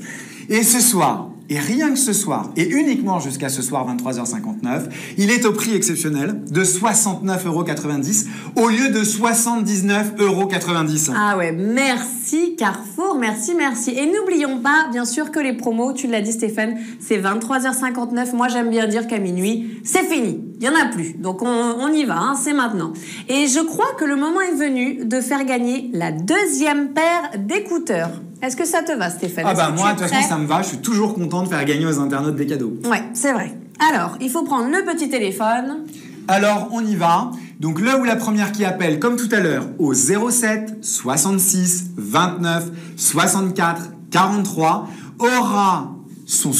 Et ce soir, et rien que ce soir, et uniquement jusqu'à ce soir 23h59, il est au prix exceptionnel de 69,90 € au lieu de 79,90 €. Ah ouais, merci Carrefour, merci. Et n'oublions pas, bien sûr, que les promos, tu l'as dit Stéphane, c'est 23h59. Moi, j'aime bien dire qu'à minuit, c'est fini. Il n'y en a plus. Donc, on y va, hein, c'est maintenant. Et je crois que le moment est venu de faire gagner la deuxième paire d'écouteurs. Est-ce que ça te va, Stéphane? Ah bah moi, de toute façon, ça me va. Je suis toujours content de faire gagner aux internautes des cadeaux. Ouais, c'est vrai. Alors, il faut prendre le petit téléphone. Alors, on y va. Donc, là où la première qui appelle, comme tout à l'heure, au 07 66 29 64 43, aura ses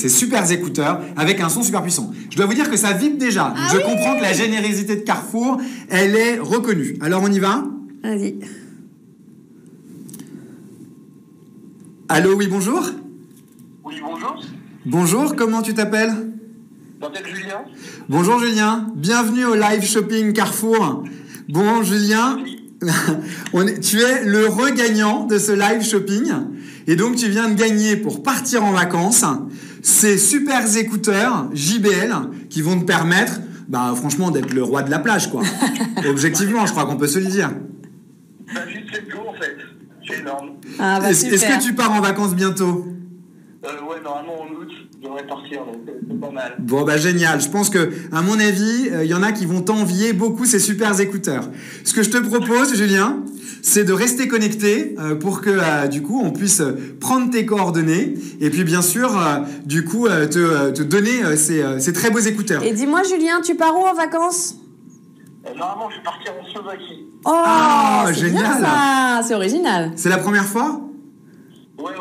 super écouteurs avec un son super puissant. Je dois vous dire que ça vibre déjà. Donc, je comprends que la générosité de Carrefour, elle est reconnue. Alors, on y va? Vas-y. Allô, oui, bonjour. Oui, bonjour. Bonjour, comment tu t'appelles? Je m'appelle Julien. Bonjour Julien, bienvenue au live shopping Carrefour. Bon Julien, tu es le regagnant de ce live shopping et donc tu viens de gagner pour partir en vacances ces super écouteurs JBL qui vont te permettre, franchement, d'être le roi de la plage, quoi. Objectivement, je crois qu'on peut se le dire. Juste 7 jours en fait, c'est énorme. Ah bah super. Est-ce que tu pars en vacances bientôt? Ouais, normalement en août, je devrais partir, donc c'est pas mal. Bon, génial. Je pense que, à mon avis, il y en a qui vont t'envier beaucoup ces super écouteurs. Ce que je te propose, Julien, c'est de rester connecté pour que, du coup, on puisse prendre tes coordonnées et puis, bien sûr, du coup, te donner ces très beaux écouteurs. Et dis-moi, Julien, tu pars où en vacances? Normalement, je vais partir en Slovaquie. Oh, c'est génial. bien ça. C'est original. C'est la première fois? Ouais.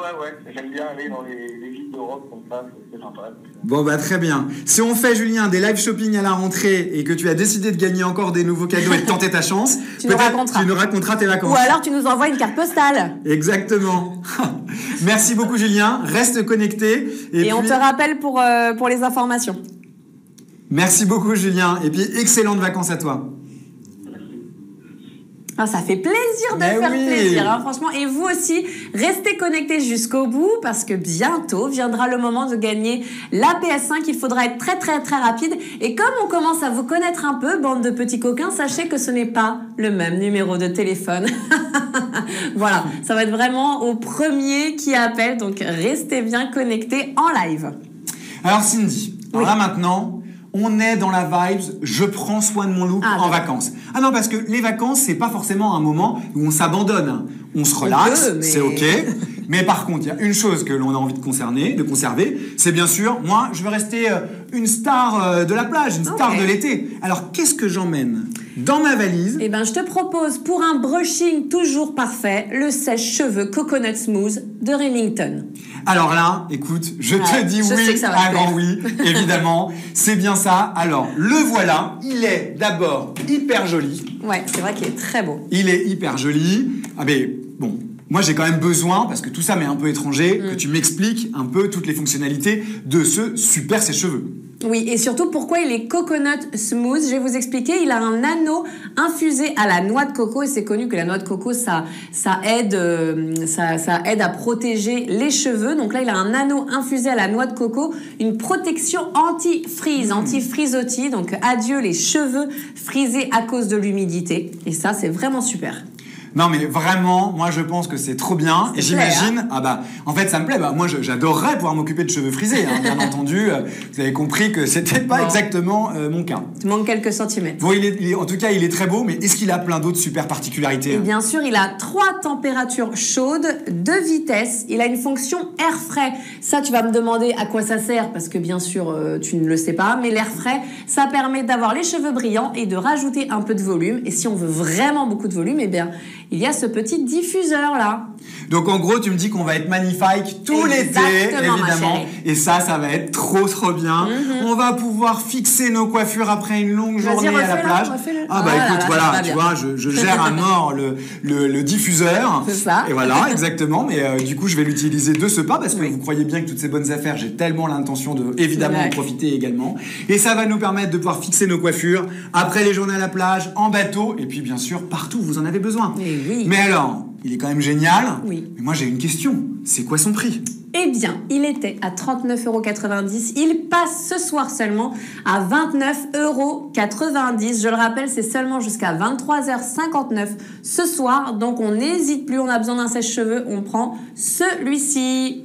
J'aime bien aller dans les villes d'Europe comme ça, c'est sympa. Bon, très bien. Si on fait, Julien, des live shopping à la rentrée et que tu as décidé de gagner encore des nouveaux cadeaux et de tenter ta chance, tu nous raconteras tes vacances. Ou alors tu nous envoies une carte postale. Exactement. Merci beaucoup, Julien. Reste connecté. Et puis... on te rappelle pour les informations. Merci beaucoup, Julien. Et puis, excellentes vacances à toi. Ah, ça fait plaisir de faire plaisir, hein, franchement. Et vous aussi, restez connectés jusqu'au bout parce que bientôt viendra le moment de gagner la PS5. Il faudra être très très très rapide. Et comme on commence à vous connaître un peu, bande de petits coquins, sachez que ce n'est pas le même numéro de téléphone. Voilà, ça va être vraiment au premier qui appelle. Donc restez bien connectés en live. Alors Cindy, alors là maintenant... On est dans la vibes, je prends soin de mon look en vacances. Ah non, parce que les vacances, c'est pas forcément un moment où on s'abandonne. On se relaxe, c'est ok. Mais par contre, il y a une chose que l'on a envie de conserver, c'est bien sûr, moi, je veux rester une star de la plage, une star de l'été. Alors, qu'est-ce que j'emmène dans ma valise? Eh ben, je te propose pour un brushing toujours parfait, le sèche-cheveux Coconut Smooth de Remington. Alors là, écoute, je te dis oui, un grand oui, évidemment. C'est bien ça. Alors, le voilà. Il est d'abord hyper joli. Ouais, c'est vrai qu'il est très beau. Il est hyper joli. Ah mais bon, moi j'ai quand même besoin, parce que tout ça m'est un peu étranger, que tu m'expliques un peu toutes les fonctionnalités de ce super sèche-cheveux. Oui, et surtout pourquoi il est coconut smooth. Je vais vous expliquer. Il a un anneau infusé à la noix de coco et c'est connu que la noix de coco ça aide à protéger les cheveux. Donc là, il a un anneau infusé à la noix de coco, une protection anti-frise, anti-frisottis. Donc adieu les cheveux frisés à cause de l'humidité. Et ça, c'est vraiment super. Non mais vraiment, moi je pense que c'est trop bien. Et j'imagine, en fait ça me plaît. Moi j'adorerais pouvoir m'occuper de cheveux frisés. Hein, bien entendu, vous avez compris que c'était pas exactement mon cas. Tu manques quelques centimètres. Bon, en tout cas il est très beau, mais est-ce qu'il a plein d'autres super particularités? Et bien sûr, il a 3 températures chaudes, 2 vitesses. Il a une fonction air frais. Ça, tu vas me demander à quoi ça sert, parce que bien sûr tu ne le sais pas. Mais l'air frais, ça permet d'avoir les cheveux brillants et de rajouter un peu de volume. Et si on veut vraiment beaucoup de volume, eh bien il y a ce petit diffuseur là. Donc en gros, tu me dis qu'on va être magnifique tout l'été, évidemment. Et ça va être trop bien. On va pouvoir fixer nos coiffures après une longue journée à la plage. Écoute, voilà, tu vois, je gère à mort le diffuseur. C'est ça. Et voilà, exactement. Mais du coup, je vais l'utiliser de ce pas parce que vous croyez bien que toutes ces bonnes affaires, j'ai tellement l'intention de, évidemment, en profiter également. Et ça va nous permettre de pouvoir fixer nos coiffures après les journées à la plage, en bateau, et puis bien sûr, partout où vous en avez besoin. Oui. Mais alors, il est quand même génial. Oui. Mais moi, j'ai une question. C'est quoi son prix? Eh bien, il était à 39,90 €. Il passe ce soir seulement à 29,90 €. Je le rappelle, c'est seulement jusqu'à 23h59 ce soir. Donc, on n'hésite plus. On a besoin d'un sèche-cheveux. On prend celui-ci.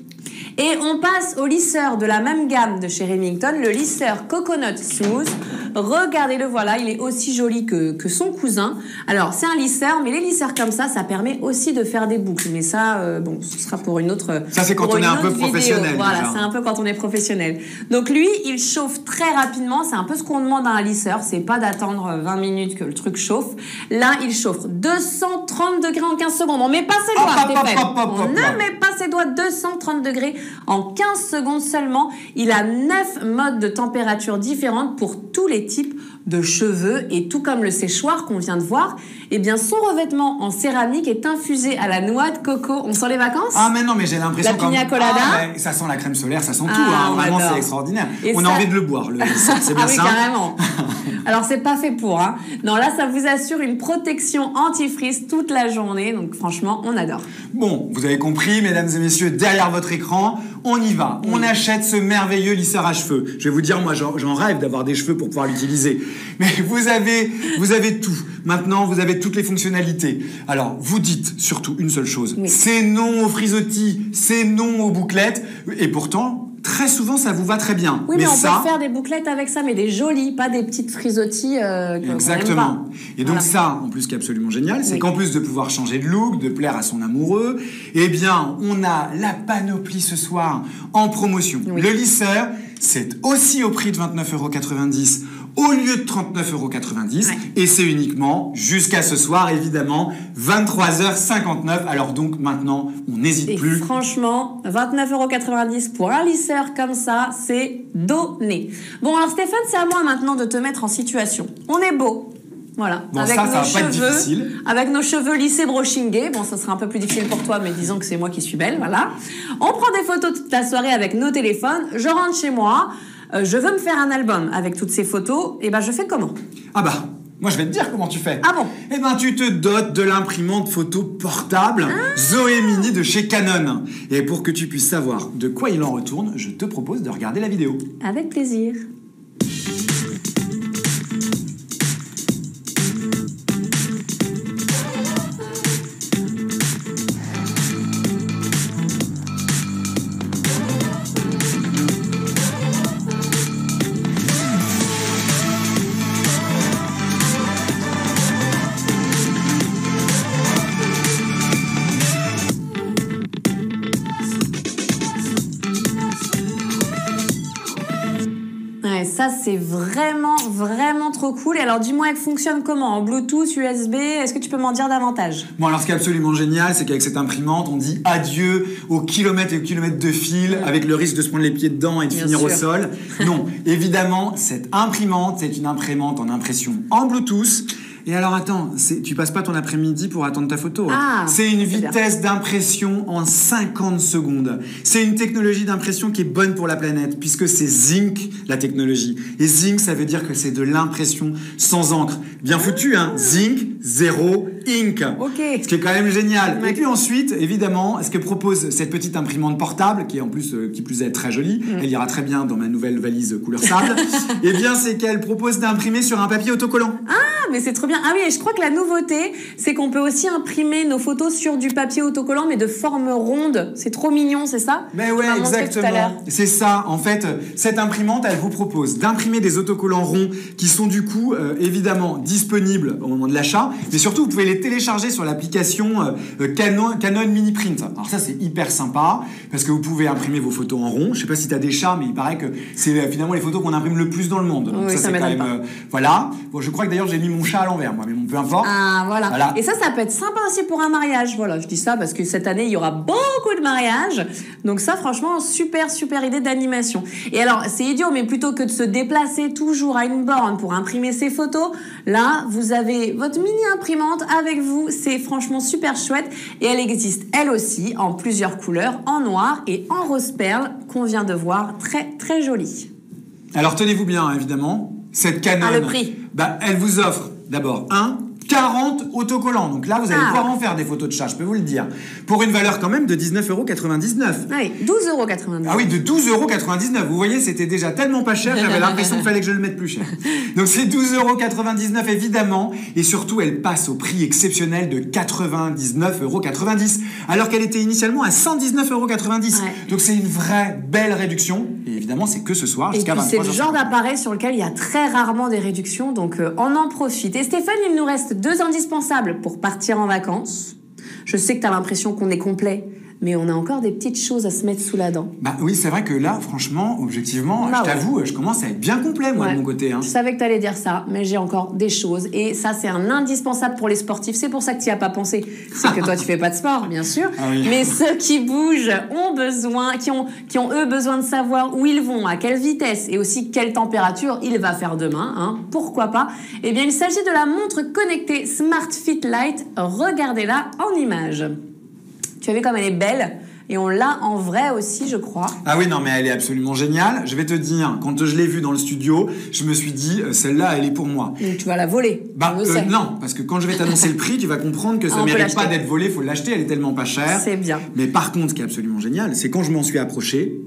Et on passe au lisseur de la même gamme de chez Remington, le lisseur Coconut Smooth. Regardez-le, voilà, il est aussi joli que son cousin. Alors, c'est un lisseur, mais les lisseurs comme ça permet aussi de faire des boucles. Mais ça, ce sera pour une autre Ça, c'est quand on est un peu professionnel. Voilà, c'est un peu quand on est professionnel. Donc, lui, il chauffe très rapidement. C'est un peu ce qu'on demande à un lisseur. C'est pas d'attendre 20 minutes que le truc chauffe. Là, il chauffe 230 degrés en 15 secondes. On met pas ses doigts, Stéphane. On ne met pas ses doigts, 230 degrés en 15 secondes seulement. Il a 9 modes de température différentes pour tous les types de cheveux et tout comme le séchoir qu'on vient de voir, eh bien son revêtement en céramique est infusé à la noix de coco. On sent les vacances? Ah mais non, mais j'ai l'impression la pina colada. Ça sent la crème solaire, ça sent tout. Vraiment, c'est extraordinaire. On a envie de le boire. C'est bien ça. Carrément. Alors c'est pas fait pour. Non, là ça vous assure une protection anti-frise toute la journée. Donc franchement, on adore. Bon, vous avez compris, mesdames et messieurs, derrière votre écran, on y va. On achète ce merveilleux lisseur à cheveux. Je vais vous dire, moi, j'en rêve d'avoir des cheveux pour pouvoir l'utiliser. Mais vous avez tout. Maintenant, vous avez toutes les fonctionnalités. Alors, vous dites surtout une seule chose. Oui. C'est non aux frisottis, c'est non aux bouclettes. Et pourtant, très souvent, ça vous va très bien. Oui, mais on peut faire des bouclettes avec ça, mais des jolies, pas des petites frisottis. Exactement. Et donc ça, en plus, ce qui est absolument génial, c'est qu'en plus de pouvoir changer de look, de plaire à son amoureux, eh bien, on a la panoplie ce soir en promotion. Oui. Le lisseur, c'est aussi au prix de 29,90 € au lieu de 39,90 €. Ouais. Et c'est uniquement, jusqu'à ce soir, évidemment, 23h59. Alors donc, maintenant, on n'hésite plus. Franchement, 29,90 € pour un lisseur comme ça, c'est donné. Bon, alors Stéphane, c'est à moi maintenant de te mettre en situation. On est beau. Voilà. Bon, avec ça va pas être difficile. Avec nos cheveux lissés brushingés. Bon, ça sera un peu plus difficile pour toi, mais disons que c'est moi qui suis belle, voilà. On prend des photos toute la soirée avec nos téléphones. Je rentre chez moi. je veux me faire un album avec toutes ces photos, et ben je fais comment? Ah bah, moi je vais te dire comment tu fais. Ah bon? Eh ben tu te dotes de l'imprimante photo portable Zoé Mini de chez Canon. Et pour que tu puisses savoir de quoi il en retourne, je te propose de regarder la vidéo. Avec plaisir. Ouais, ça c'est vraiment trop cool. Et alors dis-moi, elle fonctionne comment? En Bluetooth, USB? Est-ce que tu peux m'en dire davantage? Bon, alors ce qui est absolument génial, c'est qu'avec cette imprimante, on dit adieu aux kilomètres et aux kilomètres de fil, avec le risque de se prendre les pieds dedans et de finir au sol. Non, évidemment, cette imprimante, c'est une imprimante en impression en Bluetooth. Et alors attends, tu passes pas ton après-midi pour attendre ta photo. Ah, c'est une vitesse d'impression en 50 secondes. C'est une technologie d'impression qui est bonne pour la planète, puisque c'est Zinc, la technologie. Et Zinc, ça veut dire que c'est de l'impression sans encre. Bien foutu, hein? Zinc, zéro, ink. Ok. Ce qui est quand même génial. Ouais. Et puis ensuite, évidemment, ce que propose cette petite imprimante portable, qui est en plus, qui plus est très jolie, elle ira très bien dans ma nouvelle valise couleur sable, eh bien, c'est qu'elle propose d'imprimer sur un papier autocollant. Ah, mais c'est trop bien. Ah oui, et je crois que la nouveauté, c'est qu'on peut aussi imprimer nos photos sur du papier autocollant, mais de forme ronde. C'est trop mignon, c'est ça? Mais ouais, Tu m'as montré tout à l'heure. exactement. C'est ça. En fait, cette imprimante, elle vous propose d'imprimer des autocollants ronds qui sont du coup, évidemment, disponibles au moment de l'achat, mais surtout, vous pouvez les télécharger sur l'application Canon Mini Print. Alors ça, c'est hyper sympa, parce que vous pouvez imprimer vos photos en rond. Je sais pas si tu as des chats, mais il paraît que c'est finalement les photos qu'on imprime le plus dans le monde. Donc Oui, ça c'est quand m'étonne même... voilà. Bon, je crois que d'ailleurs, j'ai mis mon chat à l'envers, moi, mais bon, peu importe. Ah, voilà. Voilà. Et ça peut être sympa aussi pour un mariage. Voilà, je dis ça parce que cette année, il y aura beaucoup de mariages. Donc ça, franchement, super idée d'animation. Et alors, c'est idiot, mais plutôt que de se déplacer toujours à une borne pour imprimer ses photos, là, vous avez votre mini imprimante avec vous. C'est franchement super chouette. Et elle existe, elle aussi, en plusieurs couleurs, en noir et en rose perle, qu'on vient de voir. Très jolie. Alors tenez-vous bien, hein, évidemment, cette Canon, Ah, le prix. bah, elle vous offre d'abord 40 autocollants. Donc là, vous allez pouvoir en faire des photos de chat, je peux vous le dire. Pour une valeur quand même de 19,99 €. Ah oui, 12,99 €. Ah oui, de 12,99 €. Vous voyez, c'était déjà tellement pas cher, j'avais l'impression qu'il fallait que je le mette plus cher. Donc c'est 12,99 € évidemment. Et surtout, elle passe au prix exceptionnel de 99,90 €. Alors qu'elle était initialement à 119,90 €. Ouais. Donc c'est une vraie belle réduction. Et évidemment, c'est que ce soir Et jusqu'à puis 23 c'est le genre d'appareil sur lequel il y a très rarement des réductions, donc on en profite. Et Stéphane, il nous reste 2 indispensables pour partir en vacances. Je sais que tu as l'impression qu'on est complet, mais on a encore des petites choses à se mettre sous la dent. Bah oui, c'est vrai que là, franchement, objectivement, Bah je t'avoue, je commence à être bien complet, moi, Ouais. de mon côté. Hein. Je savais que tu allais dire ça, mais j'ai encore des choses. Et ça, c'est un indispensable pour les sportifs. C'est pour ça que tu n'y as pas pensé. C'est que toi, tu fais pas de sport, bien sûr. Ah oui. Mais ceux qui bougent ont besoin, qui ont eux besoin de savoir où ils vont, à quelle vitesse et aussi quelle température il va faire demain. Hein. Pourquoi pas? Eh bien, il s'agit de la montre connectée Smart Fit Lite. Regardez-la en image. Tu as vu comme elle est belle? Et on l'a en vrai aussi, je crois. Ah oui, non, mais elle est absolument géniale. Je vais te dire, quand je l'ai vue dans le studio, je me suis dit, celle-là, elle est pour moi. Donc tu vas la voler. Bah, on le sait. non, parce que quand je vais t'annoncer le prix, tu vas comprendre que ça On ne peut mérite pas l'acheter. d'être volé, il faut l'acheter, elle est tellement pas chère. C'est bien. Mais par contre, ce qui est absolument génial, c'est quand je m'en suis approché,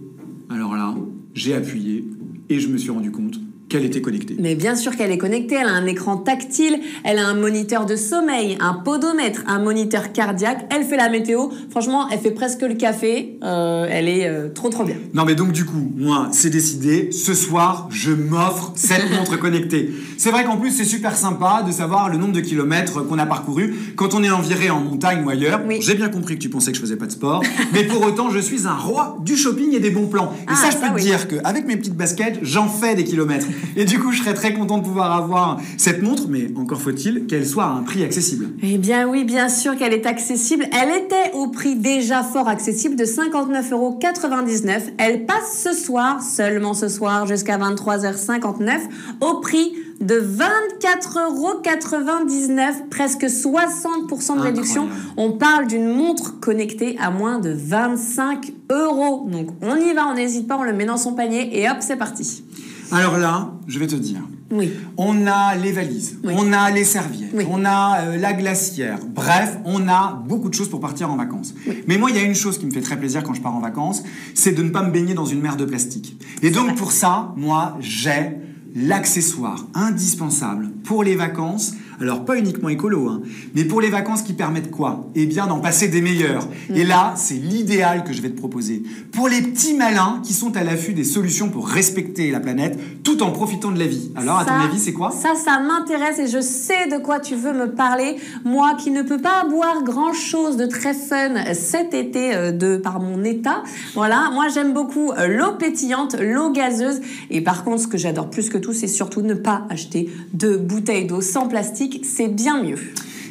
alors là, j'ai appuyé et je me suis rendu compte qu'elle était connectée. Mais bien sûr qu'elle est connectée, elle a un écran tactile, elle a un moniteur de sommeil, un podomètre, un moniteur cardiaque, elle fait la météo, franchement, elle fait presque le café, elle est trop bien. Non mais donc du coup, moi, c'est décidé, ce soir, je m'offre cette montre connectée. C'est vrai qu'en plus, c'est super sympa de savoir le nombre de kilomètres qu'on a parcouru quand on est enviré en montagne ou ailleurs. Oui. J'ai bien compris que tu pensais que je faisais pas de sport, mais pour autant, je suis un roi du shopping et des bons plans. Et Ah, ça, je peux ça, te oui. dire qu'avec mes petites baskets, j'en fais des kilomètres. Et du coup, je serais très content de pouvoir avoir cette montre, mais encore faut-il qu'elle soit à un prix accessible. Eh bien oui, bien sûr qu'elle est accessible. Elle était au prix déjà fort accessible de 59,99 €. Elle passe ce soir, seulement ce soir, jusqu'à 23h59, au prix de 24,99 €, presque 60% de réduction. Incroyable. On parle d'une montre connectée à moins de 25 €. Donc on y va, on n'hésite pas, on le met dans son panier et hop, c'est parti. Alors là, je vais te dire, Oui. on a les valises, Oui. on a les serviettes, Oui. on a la glacière. Bref, on a beaucoup de choses pour partir en vacances. Oui. Mais moi, il y a une chose qui me fait très plaisir quand je pars en vacances, c'est de ne pas me baigner dans une mer de plastique. Et donc pour ça, moi, j'ai l'accessoire indispensable pour les vacances. Alors, pas uniquement écolo, hein, mais pour les vacances qui permettent quoi? Eh bien, d'en passer des meilleures. Et là, c'est l'idéal que je vais te proposer. Pour les petits malins qui sont à l'affût des solutions pour respecter la planète, tout en profitant de la vie. Alors, à ton avis, c'est quoi? Ça m'intéresse et je sais de quoi tu veux me parler. Moi qui ne peux pas boire grand-chose de très fun cet été par mon état. Voilà, moi j'aime beaucoup l'eau pétillante, l'eau gazeuse. Et par contre, ce que j'adore plus que tout, c'est surtout ne pas acheter de bouteilles d'eau sans plastique. C'est bien mieux.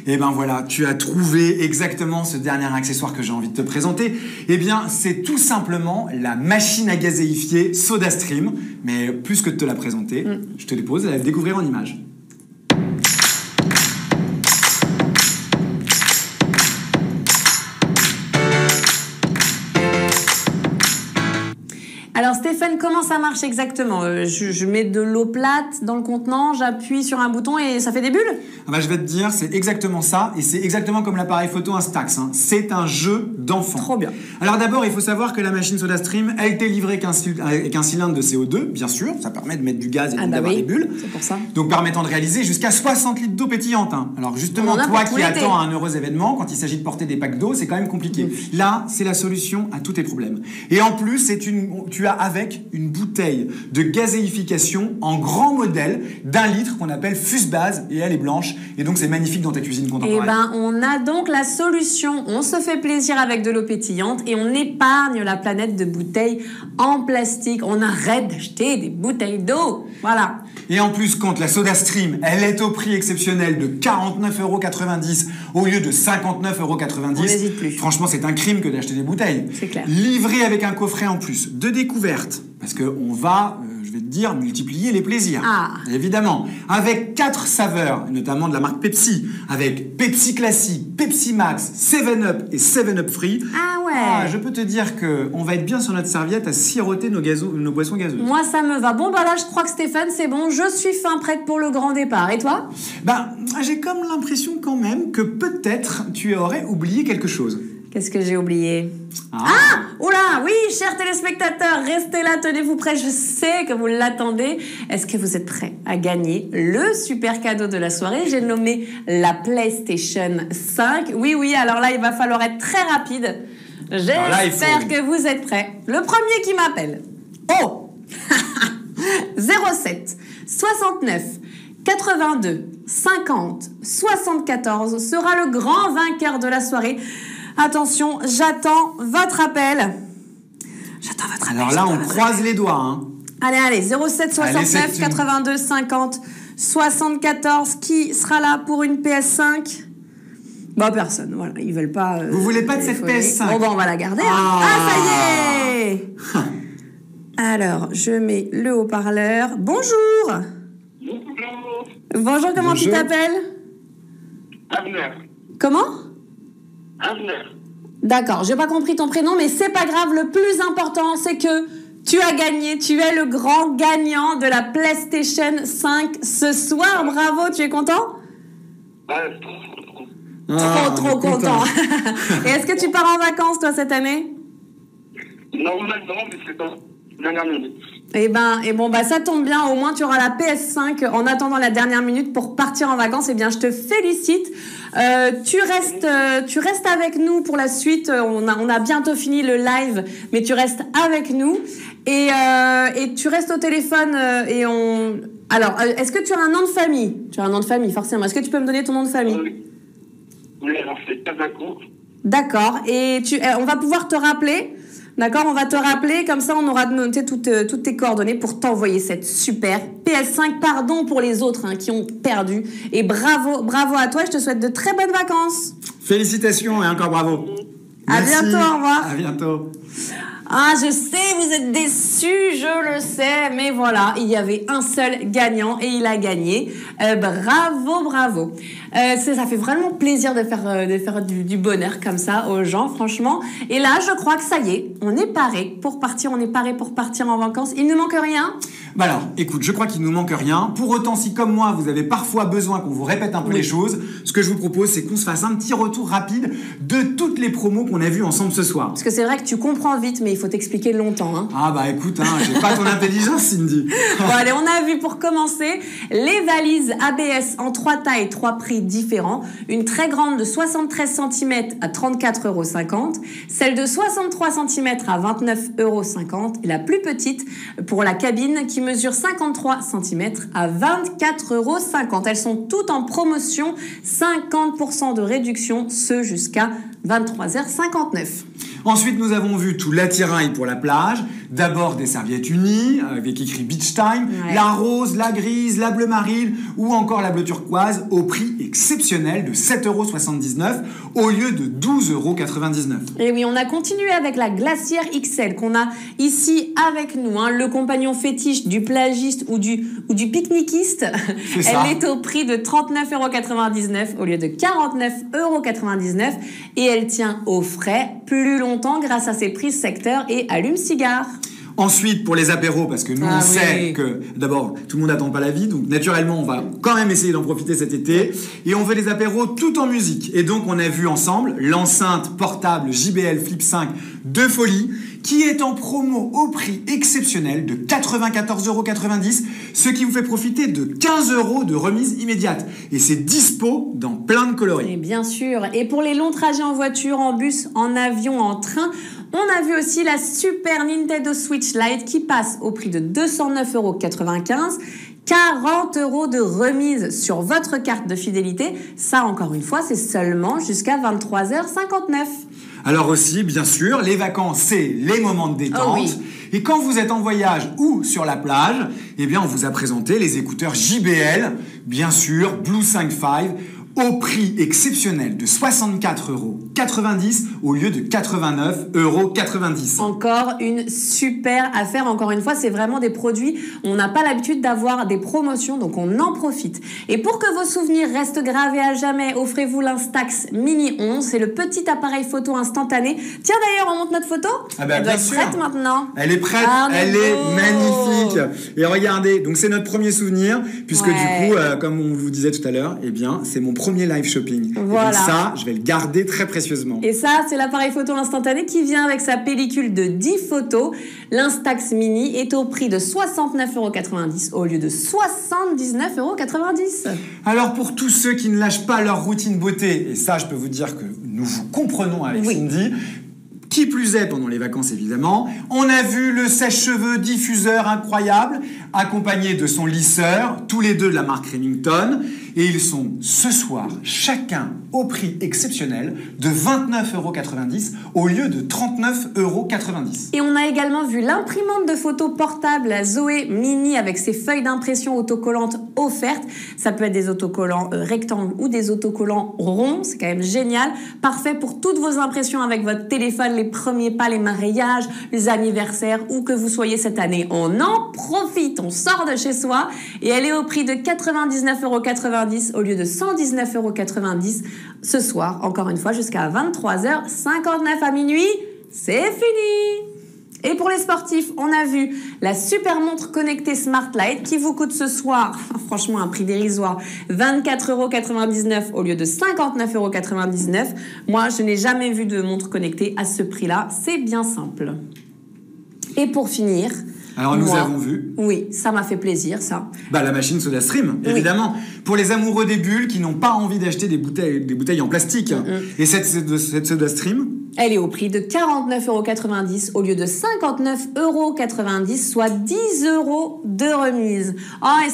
Eh ben voilà, tu as trouvé exactement ce dernier accessoire que j'ai envie de te présenter. Eh bien, c'est tout simplement la machine à gazéifier SodaStream. Mais plus que de te la présenter, je te dépose à la découvrir en images. Alors Stéphane, comment ça marche exactement? Je mets de l'eau plate dans le contenant, j'appuie sur un bouton et ça fait des bulles? Ah bah, je vais te dire, c'est exactement ça, et c'est exactement comme l'appareil photo Instax. Hein. C'est un jeu d'enfant. Trop bien. Alors d'abord, il faut savoir que la machine SodaStream, elle t'est livrée avec un cylindre de CO2, bien sûr, ça permet de mettre du gaz et donc d'avoir des bulles. C'est pour ça. Donc permettant de réaliser jusqu'à 60 litres d'eau pétillante. Hein. Alors justement, On en a toi pour tout qui l'été. attends un heureux événement, quand il s'agit de porter des packs d'eau, c'est quand même compliqué. Là, c'est la solution à tous tes problèmes. Et en plus, tu as avec une bouteille de gazéification en grand modèle d'1 litre qu'on appelle Fusebase, et elle est blanche, et donc c'est magnifique dans ta cuisine Eh contemporaine. ben, on a donc la solution. On se fait plaisir avec de l'eau pétillante et on épargne la planète de bouteilles en plastique. On arrête d'acheter des bouteilles d'eau. Voilà. Et en plus, quand la SodaStream, elle est au prix exceptionnel de 49,90 € au lieu de 59,90 €. On n'hésite plus. Franchement, c'est un crime que d'acheter des bouteilles. C'est clair. Livré avec un coffret en plus de découverte. Parce qu'on va, je vais te dire, multiplier les plaisirs. Ah. Évidemment. Avec 4 saveurs, notamment de la marque Pepsi. Avec Pepsi Classique, Pepsi Max, 7-Up et 7-Up Free. Ah ouais. Ah, je peux te dire qu'on va être bien sur notre serviette à siroter nos boissons gazeuses. Moi, ça me va. Bon, bah là, je crois que Stéphane, c'est bon. Je suis fin prête pour le grand départ. Et toi? Ben, j'ai comme l'impression quand même que peut-être tu aurais oublié quelque chose. Qu'est-ce que j'ai oublié? Ah, Oula, oui, chers téléspectateurs, restez là, tenez-vous prêts, je sais que vous l'attendez. Est-ce que vous êtes prêts à gagner le super cadeau de la soirée? J'ai nommé la PlayStation 5. Oui, alors là, il va falloir être très rapide. J'espère que vous êtes prêts. Le premier qui m'appelle. Oh 07 69 82 50 74 sera le grand vainqueur de la soirée. Attention, j'attends votre appel. alors là, on croise les doigts. Hein. Allez, 07 69 c'est une- 82 50 74. Qui sera là pour une PS5? Bah, personne, voilà, ils veulent pas... Vous voulez pas de cette téléphoner. PS5? Bon, bah, on va la garder. Hein. Ah. Ça y est. Alors, je mets le haut-parleur. Bonjour. Bonjour, comment tu Bonjour. t'appelles? Avner. Comment? Avner. D'accord, j'ai pas compris ton prénom, mais c'est pas grave. Le plus important, c'est que tu as gagné. Tu es le grand gagnant de la PlayStation 5 ce soir. Bravo, tu es content? Ouais. Trop content. Et est-ce que tu pars en vacances, toi, cette année? Normalement, mais c'est pas dernière minute. Eh bon, ça tombe bien. Au moins, tu auras la PS5 en attendant la dernière minute pour partir en vacances. Eh bien, je te félicite. Tu restes avec nous pour la suite. On a bientôt fini le live, mais tu restes avec nous et tu restes au téléphone Alors, est-ce que tu as un nom de famille? Tu as un nom de famille, forcément. Est-ce que tu peux me donner ton nom de famille? Oui, alors c'est Kazako. D'accord. Et on va pouvoir te rappeler D'accord, on va te rappeler, comme ça on aura noté toutes tes coordonnées pour t'envoyer cette super PS5. Pardon pour les autres qui ont perdu. Et bravo à toi, je te souhaite de très bonnes vacances. Félicitations et encore bravo. À bientôt, au revoir. À bientôt. Ah, je sais, vous êtes déçus, je le sais, mais voilà, il y avait un seul gagnant et il a gagné. Bravo. Ça fait vraiment plaisir de faire du bonheur comme ça aux gens, franchement. Et là, je crois que ça y est, on est paré pour partir en vacances. Il ne manque rien? Bah alors, écoute, je crois qu'il ne nous manque rien. Pour autant, si comme moi, vous avez parfois besoin qu'on vous répète un peu les choses, ce que je vous propose, c'est qu'on se fasse un petit retour rapide de toutes les promos qu'on a vues ensemble ce soir. Parce que c'est vrai que tu comprends vite, mais il faut t'expliquer longtemps. Ah bah écoute, j'ai pas ton intelligence, Cindy. Bon allez, on a vu pour commencer les valises ABS en 3 tailles, 3 prix différents. Une très grande de 73 cm à 34,50 €. Celle de 63 cm à 29,50 € et la plus petite pour la cabine qui mesure 53 cm à 24,50 €. Elles sont toutes en promotion, 50% de réduction, ce jusqu'à 23h59. Ensuite, nous avons vu tout l'attirail pour la plage. D'abord des serviettes unies avec écrit Beach Time, la rose, la grise, la bleu marine ou encore la bleu turquoise au prix exceptionnel de 7,79 € au lieu de 12,99 €. Et oui, on a continué avec la glacière XL qu'on a ici avec nous, le compagnon fétiche du plagiste ou du pique-niquiste. Elle est au prix de 39,99 € au lieu de 49,99 € et elle tient au frais plus longtemps grâce à ses prises secteur et allume-cigare. Ensuite, pour les apéros, parce que nous, on sait que, d'abord, tout le monde n'attend pas la vie, donc naturellement, on va quand même essayer d'en profiter cet été. Et on veut des apéros tout en musique. Et donc, on a vu ensemble l'enceinte portable JBL Flip 5 de folie, qui est en promo au prix exceptionnel de 94,90 €, ce qui vous fait profiter de 15 € de remise immédiate. Et c'est dispo dans plein de coloris. Et bien sûr. Et pour les longs trajets en voiture, en bus, en avion, en train, on a vu aussi la Super Nintendo Switch Lite qui passe au prix de 209,95 €. 40 € de remise sur votre carte de fidélité. Ça, encore une fois, c'est seulement jusqu'à 23h59. Alors aussi, bien sûr, les vacances, c'est les moments de détente. Et quand vous êtes en voyage ou sur la plage, eh bien, on vous a présenté les écouteurs JBL, bien sûr, Blue 5.5, au prix exceptionnel de 64,90 € au lieu de 89,90 €. Encore une super affaire. Encore une fois, c'est vraiment des produits. On n'a pas l'habitude d'avoir des promotions, donc on en profite. Et pour que vos souvenirs restent gravés à jamais, offrez-vous l'Instax Mini 11. C'est le petit appareil photo instantané. Tiens, d'ailleurs, on montre notre photo. Elle doit être prête maintenant. Elle est prête, elle est magnifique. Et regardez, donc c'est notre premier souvenir, puisque du coup, comme on vous disait tout à l'heure, eh bien, c'est mon premier live shopping. Voilà. Et donc ça, je vais le garder très précieusement. Et ça, c'est l'appareil photo instantané qui vient avec sa pellicule de 10 photos. L'Instax Mini est au prix de 69,90 € au lieu de 79,90 €. Alors pour tous ceux qui ne lâchent pas leur routine beauté, et ça, je peux vous dire que nous vous comprenons avec Cindy, qui plus est pendant les vacances évidemment, on a vu le sèche-cheveux diffuseur incroyable, accompagné de son lisseur, tous les deux de la marque Remington, et ils sont ce soir chacun au prix exceptionnel de 29,90 € au lieu de 39,90 €. Et on a également vu l'imprimante de photos portable, la Zoé Mini, avec ses feuilles d'impression autocollantes offertes. Ça peut être des autocollants rectangles ou des autocollants ronds, c'est quand même génial. Parfait pour toutes vos impressions avec votre téléphone, les premiers pas, les mariages, les anniversaires, où que vous soyez cette année. On en profite, on sort de chez soi et elle est au prix de 99,90 € au lieu de 119,90 € ce soir, encore une fois, jusqu'à 23h59 à minuit. C'est fini! Et pour les sportifs, on a vu la super montre connectée Smart Light qui vous coûte ce soir, franchement, un prix dérisoire, 24,99 € au lieu de 59,99 €. Moi, je n'ai jamais vu de montre connectée à ce prix-là. C'est bien simple. Et pour finir... Alors nous avons vu... Oui, ça m'a fait plaisir, ça. La machine SodaStream, évidemment. Pour les amoureux des bulles qui n'ont pas envie d'acheter des bouteilles en plastique. Et cette SodaStream, Elle est au prix de 49,90 € au lieu de 59,90 €, soit 10 € de remise. Oh, et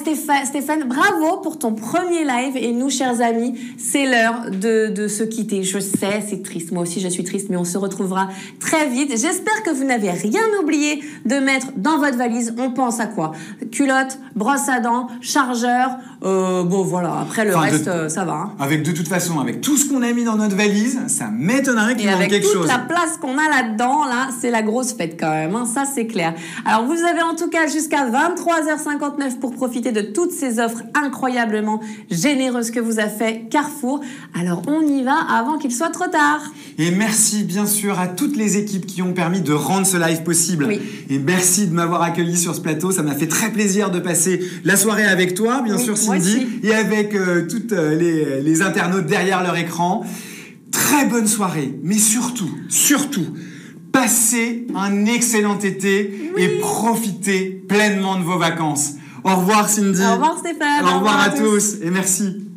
Stéphane, bravo pour ton premier live. Et nous, chers amis, c'est l'heure de se quitter. Je sais, c'est triste. Moi aussi, je suis triste, mais on se retrouvera très vite. J'espère que vous n'avez rien oublié de mettre dans votre valise. On pense à quoi? Culotte, brosse à dents, chargeur. Bon, voilà. Après, le reste, ça va. Hein. De toute façon, avec tout ce qu'on a mis dans notre valise, ça m'étonnerait qu'il manque quelque chose. Toute la place qu'on a là-dedans, là, c'est la grosse fête quand même, hein, ça c'est clair. Alors vous avez en tout cas jusqu'à 23h59 pour profiter de toutes ces offres incroyablement généreuses que vous a fait Carrefour. Alors on y va avant qu'il soit trop tard. Et merci bien sûr à toutes les équipes qui ont permis de rendre ce live possible. Oui. Et merci de m'avoir accueilli sur ce plateau, ça m'a fait très plaisir de passer la soirée avec toi, bien sûr Cindy, et avec toutes les internautes derrière leur écran. Très bonne soirée, mais surtout, passez un excellent été et profitez pleinement de vos vacances. Au revoir Cindy. Au revoir Stéphane. Au revoir à tous et merci.